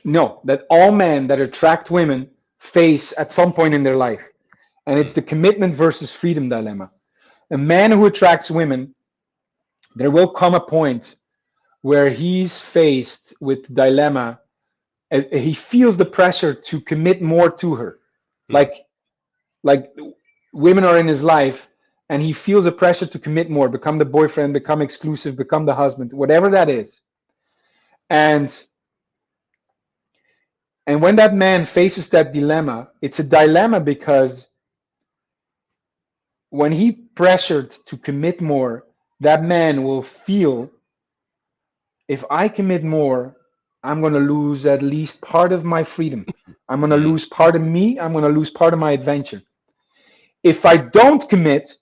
B: no, that all men that attract women face at some point in their life, and it's
A: mm,
B: the commitment versus freedom dilemma. A man who attracts women, there will come a point where he's faced with the dilemma. He feels the pressure to commit more to her,
A: mm.
B: like like women are in his life, and he feels a pressure to commit more, become the boyfriend, become exclusive, become the husband, whatever that is. And And when that man faces that dilemma, it's a dilemma because when he pressured to commit more, that man will feel, if I commit more, I'm going to lose at least part of my freedom. I'm going to
A: Mm.
B: lose part of me. I'm going to lose part of my adventure. If I don't commit,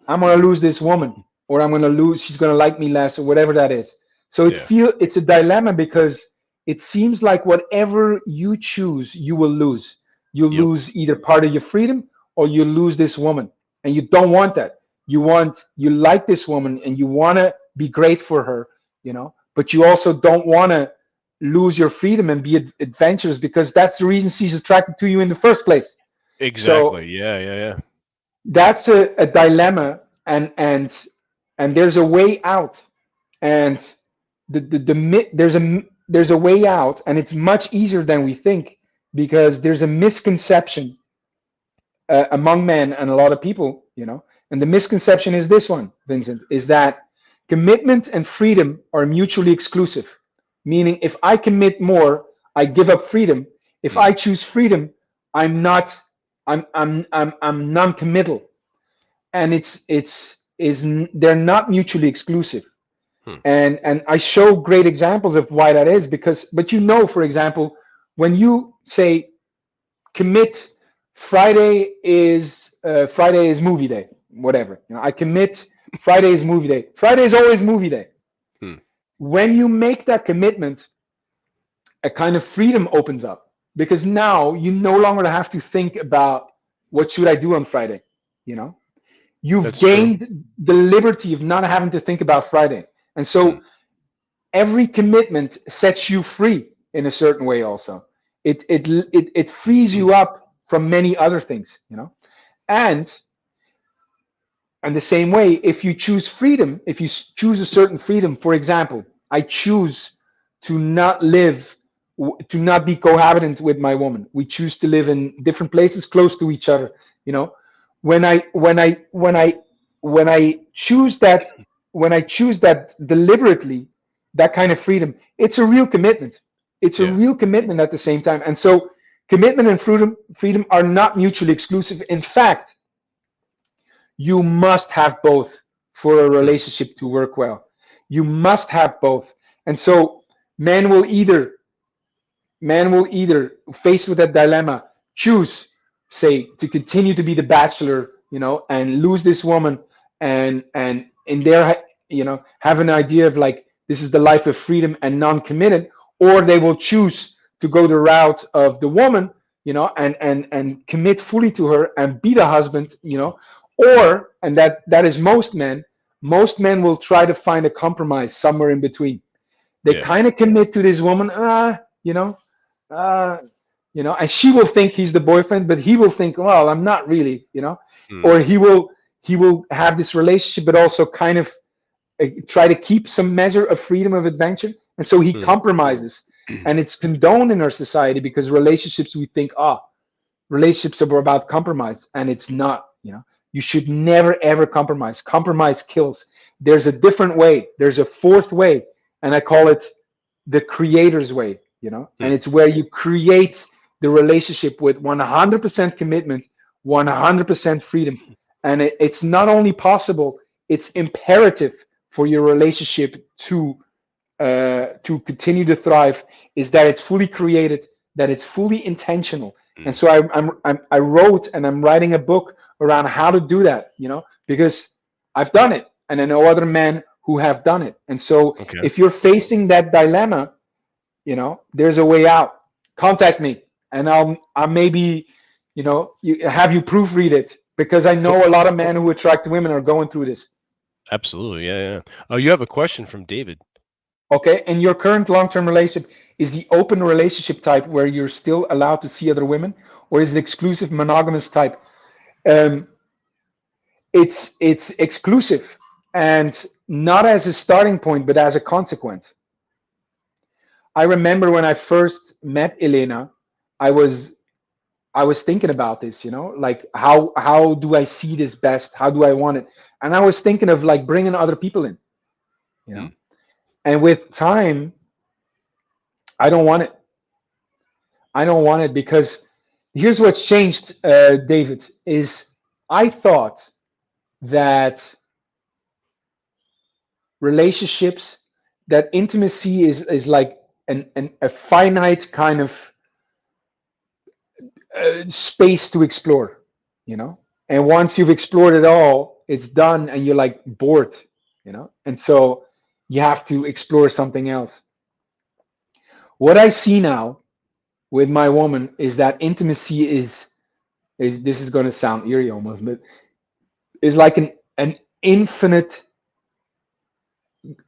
B: I'm going to lose this woman, or I'm going to lose, she's going to like me less, or whatever that is. So
A: Yeah.
B: it's a dilemma because it seems like whatever you choose, you will lose. You
A: Yep.
B: lose either part of your freedom, or you lose this woman. And you don't want that. You like this woman, and you want to be great for her, but you also don't want to lose your freedom and be adventurous, because that's the reason she's attracted to you in the first place. So
A: Exactly. Yeah. Yeah. Yeah.
B: that's a dilemma, and there's a way out, and there's a way out, and it's much easier than we think, because there's a misconception among men and a lot of people, and the misconception is this one, Vincent, is that commitment and freedom are mutually exclusive, meaning if I commit more, I give up freedom. If
A: Mm.
B: I choose freedom, I'm not I'm non-committal, and they're not mutually exclusive.
A: Hmm.
B: And I show great examples of why that is, because but for example, when you say commit, Friday is movie day, whatever, I commit, Friday is movie day, Friday is always movie day.
A: Hmm.
B: When you make that commitment, a kind of freedom opens up, because now you no longer have to think about what should I do on Friday. you know you've
A: That's true.
B: gained the liberty of not having to think about Friday. And
A: Hmm.
B: so every commitment sets you free in a certain way also. It frees you up from many other things. And the same way, if you choose freedom, if you choose a certain freedom, for example, I choose to not live, to not be cohabitant with my woman. We choose to live in different places close to each other. You know, when I when I when I when I choose that when I choose that deliberately, that kind of freedom, it's a real commitment. It's a
A: Yeah.
B: real commitment at the same time. And so, commitment and freedom are not mutually exclusive. In fact, you must have both for a
A: Hmm.
B: relationship to work well. You must have both. And so men will either faced with that dilemma, choose, say, to continue to be the bachelor, and lose this woman, and in their, have an idea of like, this is the life of freedom and non-committed, or they will choose to go the route of the woman, and commit fully to her and be the husband, or, and that is most men. Most men will try to find a compromise somewhere in between. They
A: Yeah.
B: kind of commit to this woman, and she will think he's the boyfriend, but he will think, well, I'm not really, or he will have this relationship, but also kind of try to keep some measure of freedom of adventure, and so he compromises, and it's condoned in our society because relationships, we think, relationships are about compromise, and it's not. You should never ever compromise. Compromise kills. There's a different way. There's a fourth way, and I call it the creator's way. And it's where you create the relationship with 100% commitment, 100% freedom, and it's not only possible, it's imperative for your relationship to continue to thrive, is that it's fully created, that it's fully intentional. And so I wrote, and I'm writing a book around how to do that, because I've done it, and I know other men who have done it. And so if you're facing that dilemma, there's a way out. Contact me, and I'll maybe, have you proofread it, because I know a lot of men who attract women are going through this.
A: Absolutely. Yeah. Oh, you have a question from David.
B: Okay. And your current long-term relationship is the open relationship type where you're still allowed to see other women, or is it exclusive monogamous type? It's exclusive, and not as a starting point, but as a consequence. I remember when I first met Elena, I was thinking about this, like how do I see this best? How do I want it? And I was thinking of like bringing other people in, and with time, I don't want it. I don't want it because here's what's changed, David, is I thought that relationships, that intimacy is like a finite kind of space to explore, and once you've explored it all, it's done, and you're like bored, and so you have to explore something else. What I see now with my woman is that intimacy is this is going to sound eerie almost, but is like an infinite,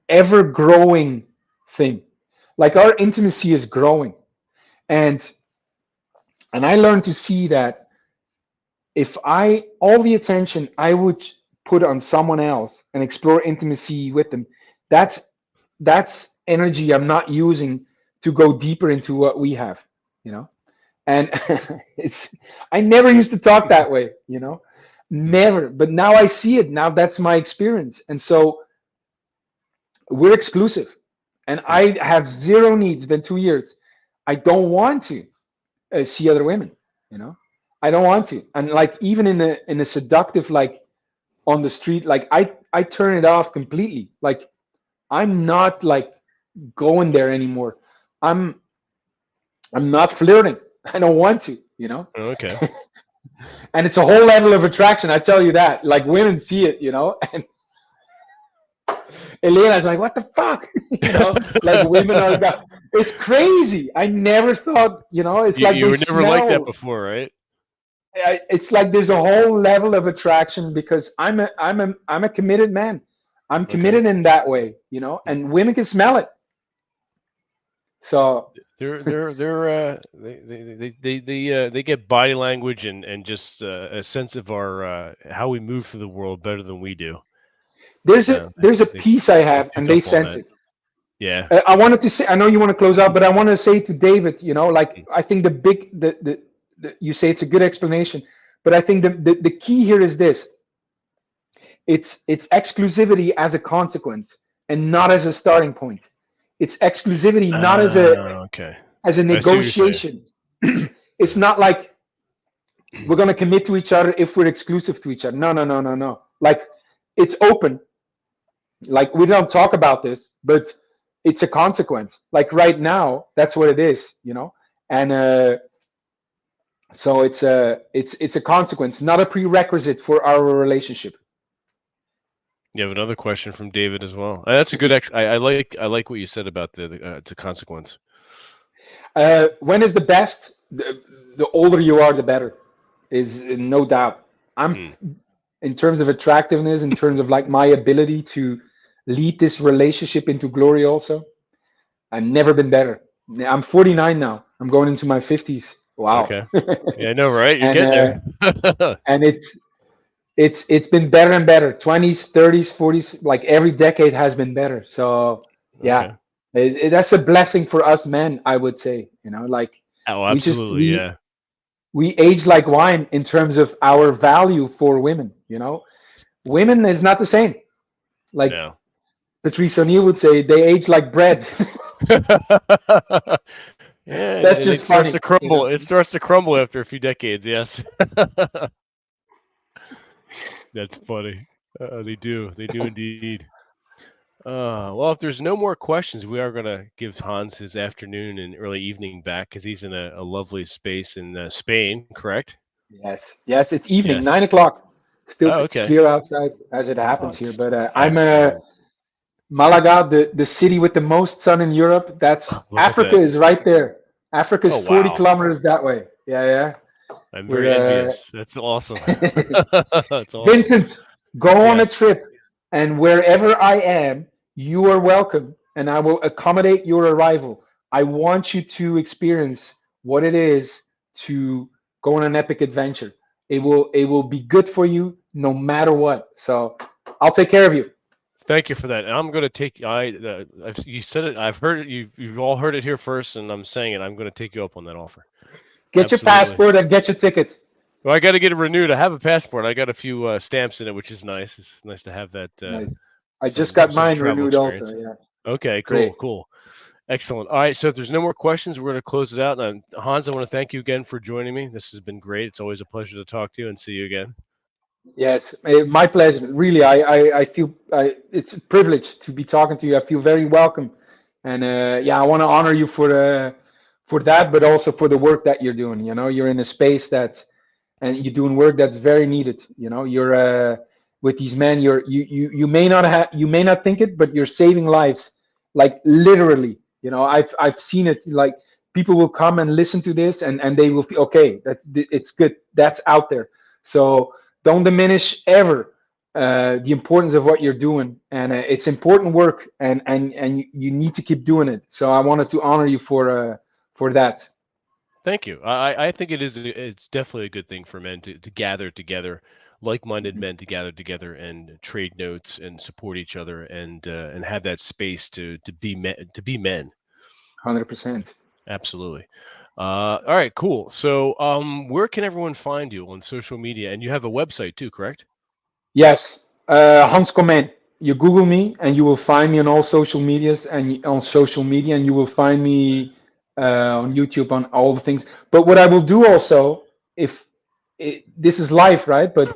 B: ever growing thing. Like our intimacy is growing, and I learned to see that if all the attention I would put on someone else and explore intimacy with them, that's energy I'm not using to go deeper into what we have, and I never used to talk that way, never, but now I see it. Now that's my experience, and so we're exclusive, and I have zero needs. Been 2 years. I don't want to see other women, I don't want to. And like even in a seductive, like on the street, like I turn it off completely. Like I'm not like going there anymore. I'm not flirting. I don't want to,
A: Okay.
B: And it's a whole level of attraction, I tell you that. Like women see it, and Elena's like, what the fuck? Like women are, it's crazy. I never thought, it's like
A: you were never like that
B: smell.
A: before, right?
B: It's like there's a whole level of attraction because I'm a committed man. I'm committed in that way, and women can smell it. So
A: they get body language and just a sense of our how we move through the world better than we do.
B: There's a piece I have, and they sense it.
A: Yeah.
B: I wanted to say, I know you want to close out, but I want to say to David, like I think you say it's a good explanation, but I think the key here is this: it's exclusivity as a consequence and not as a starting point. It's exclusivity not as a negotiation. It's not like we're going to commit to each other if we're exclusive to each other. No. Like it's open. Like we don't talk about this, but it's a consequence. Like right now, that's what it is, and so it's a consequence, not a prerequisite for our relationship.
A: You have another question from David as well. That's a good. I like what you said about it's a consequence.
B: When is the best the older you are, the better, is no doubt. I'm
A: Mm.
B: in terms of attractiveness, in terms of like my ability to lead this relationship into glory. Also, I've never been better. I'm 49 now. I'm going into my 50s. Wow.
A: Okay. Yeah, I know, right? You're
B: and
A: getting there.
B: and it's been better and better. 20s, 30s, 40s, like every decade has been better. So yeah,
A: Okay.
B: that's a blessing for us men, I would say. Like
A: Oh,
B: we just
A: absolutely. Yeah.
B: we age like wine in terms of our value for women. Women is not the same. Like
A: No.
B: Patrice O'Neill would say, they age like bread.
A: Yeah,
B: That's
A: and it
B: just
A: starts
B: funny.
A: to crumble. It starts to crumble after a few decades. Yes. That's funny. They do. They do indeed. Well, if there's no more questions, we are going to give Hans his afternoon and early evening back because he's in a lovely space in Spain, correct?
B: Yes, it's evening,
A: Yes.
B: 9 o'clock. Still
A: Oh, okay.
B: clear outside as it
A: Oh,
B: happens here.
A: it's
B: But I'm
A: excellent.
B: Malaga, the city with the most sun in Europe. That's
A: Look at
B: Africa
A: that.
B: is right there. Africa is
A: Oh,
B: 40
A: wow.
B: kilometers that way. Yeah.
A: I'm very
B: We're
A: envious. That's awesome. That's awesome.
B: Vincent, go on a
A: Yes.
B: trip, and wherever I am, you are welcome, and I will accommodate your arrival. I want you to experience what it is to go on an epic adventure. It will be good for you no matter what. So I'll take care of you.
A: Thank you for that. And I'm going to take. You said it. I've heard it. You've all heard it here first, and I'm saying it. I'm going to take you up on that offer.
B: Get your
A: Absolutely.
B: passport and get your ticket.
A: Well, I got to get it renewed. I have a passport. I got a few stamps in it, which is nice. It's nice to have that
B: Nice. I just
A: some
B: got
A: some
B: mine
A: travel
B: renewed also.
A: experience.
B: Yeah,
A: Okay,
B: great.
A: cool. Excellent. All right, so if there's no more questions, we're going to close it out. And Hans, I want to thank you again for joining me. This has been great. It's always a pleasure to talk to you and see you again.
B: Yes, my pleasure. Really, I feel it's a privilege to be talking to you. I feel very welcome, and yeah, I want to honor you for that, but also for the work that you're doing. You're in a space and you're doing work that's very needed. You're with these men. You may not think it, but you're saving lives, like literally. I've seen it. Like people will come and listen to this, and they will feel okay. It's good. That's out there. So don't diminish ever the importance of what you're doing, and it's important work, and you need to keep doing it. So I wanted to honor you for that.
A: Thank you. I think it's definitely a good thing for men to gather together, like-minded
B: Mhm.
A: men to gather together and trade notes and support each other and have that space to be men.
B: 100%.
A: Absolutely. All right, cool. So, where can everyone find you on social media? And you have a website too, correct?
B: Yes, Hans Comment. You Google me, and you will find me on all social medias and on social media, and you will find me on YouTube on all the things. But what I will do also, if this is live, right? But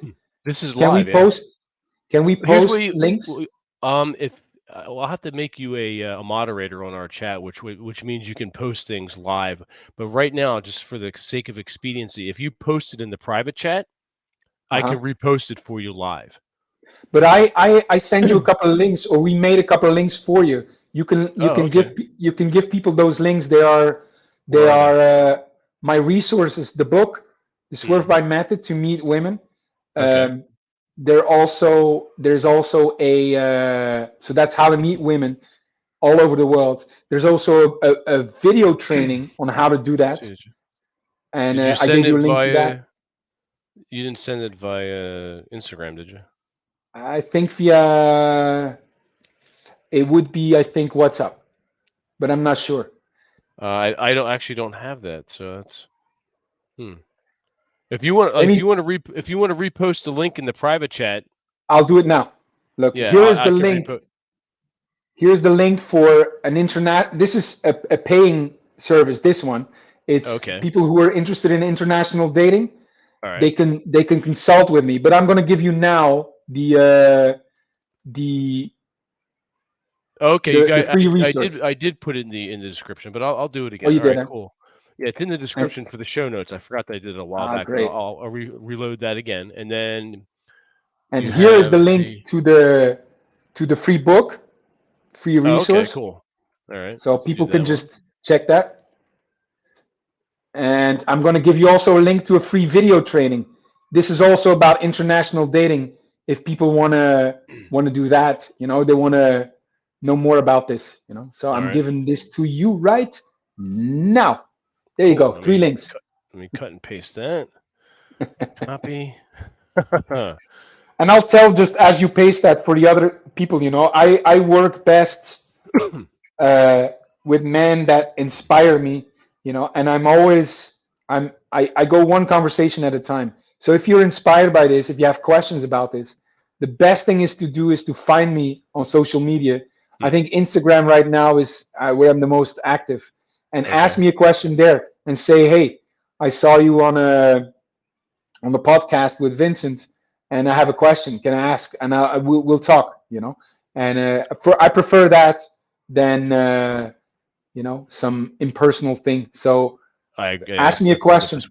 A: This is
B: can we
A: live, yeah.
B: post? Can we
A: Here's what
B: post
A: you,
B: links?
A: if well, I'll have to make you a moderator on our chat, which means you can post things live. But right now, just for the sake of expediency, if you post it in the private chat, I
B: Uh-huh.
A: can repost it for you live.
B: But I send you a couple of links, or we made a couple of links for you.
A: Oh, okay.
B: You can give people those links. They
A: Where are they?
B: my resources. The book, The Swerve
A: Hmm.
B: by Method to Meet Women.
A: Okay.
B: Um, there's also a so that's how to meet women all over the world. There's also a video training on how to do that,
A: Did
B: and
A: you
B: I
A: send
B: gave
A: it
B: you a link to that.
A: via? You didn't send it via Instagram, did you?
B: I think via it would be, I think, WhatsApp, but I'm not sure.
A: I don't have that, so that's hmm. If you want
B: Let me.
A: if you want to repost the link in the private chat,
B: I'll do it now. Look,
A: yeah,
B: here is
A: I
B: the
A: can
B: link.
A: repost.
B: Here's the link for an internet. This is a paying service. This one, it's
A: Okay,
B: people who are interested in international dating.
A: all right.
B: They can consult with me. But I'm going to give you now the
A: Okay, you
B: the
A: guys,
B: free resource.
A: I did put it in the description, but I'll do it
B: Oh,
A: again.
B: you
A: All
B: did,
A: right,
B: huh?
A: cool. Yeah, it's in the
B: And,
A: description for the show notes. I forgot that I did it a while back, but
B: great.
A: I'll reload that again, and then
B: And
A: you
B: here is the
A: have
B: link
A: the.
B: to the free book, free
A: Oh, okay,
B: resource.
A: cool. All right,
B: So
A: let's do
B: people can
A: that one.
B: just check that. And I'm going to give you also a link to a free video training. This is also about international dating. If people want to do that, you know, they want to know more about this, you know. So I'm
A: right.
B: giving this to you right now. There you
A: Cool.
B: go. 3 links.
A: Let me cut and paste that. Copy.
B: And I'll tell just as you paste that for the other people, you know, I work best with men that inspire me, you know, and I go one conversation at a time. So if you're inspired by this, if you have questions about this, the best thing is to find me on social media. I think Instagram right now is where I'm the most active, and ask me a question there and say, hey, I saw you on the podcast with Vincent, and I have a question. Can I ask? And we'll talk, you know. And I prefer that than you know, some impersonal thing. So ask me a question.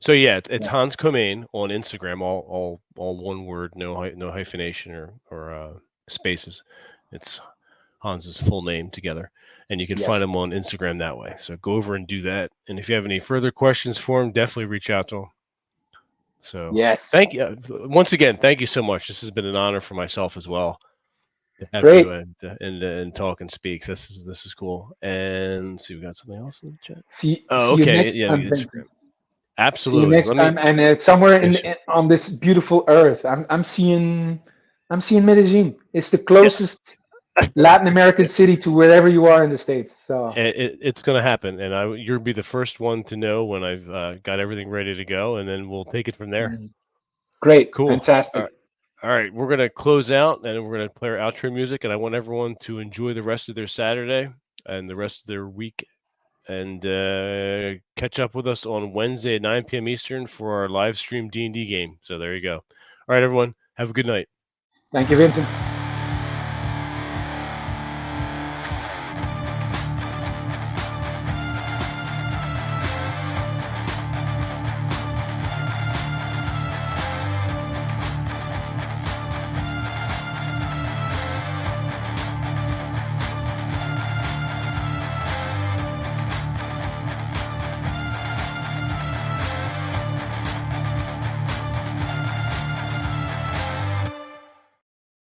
A: So yeah, it's Hans Comyn on Instagram, all one word, no hyphenation or spaces. It's Hans's full name together, and you can find him on Instagram that way. So go over and do that. And if you have any further questions for him, definitely reach out to him. So thank you once again. Thank you so much. This has been an honor for myself as well. Have
B: Great.
A: You and talk and speak. This is cool. And see, we got something else in the chat.
B: See you next time,
A: Instagram. Absolutely.
B: See you next time. And somewhere on this beautiful earth, I'm seeing Medellin. It's the closest Latin American city to wherever you are in the States. So
A: it's going to happen, and you'll be the first one to know when I've got everything ready to go, and then we'll take it from there.
B: Great.
A: Cool.
B: Fantastic.
A: All right, we're going to close out, and we're going to play our outro music, and I want everyone to enjoy the rest of their Saturday and the rest of their week, and catch up with us on Wednesday at 9 p.m. Eastern for our live stream D&D game. So there you go. All right, everyone, have a good night.
B: Thank you, Vincent.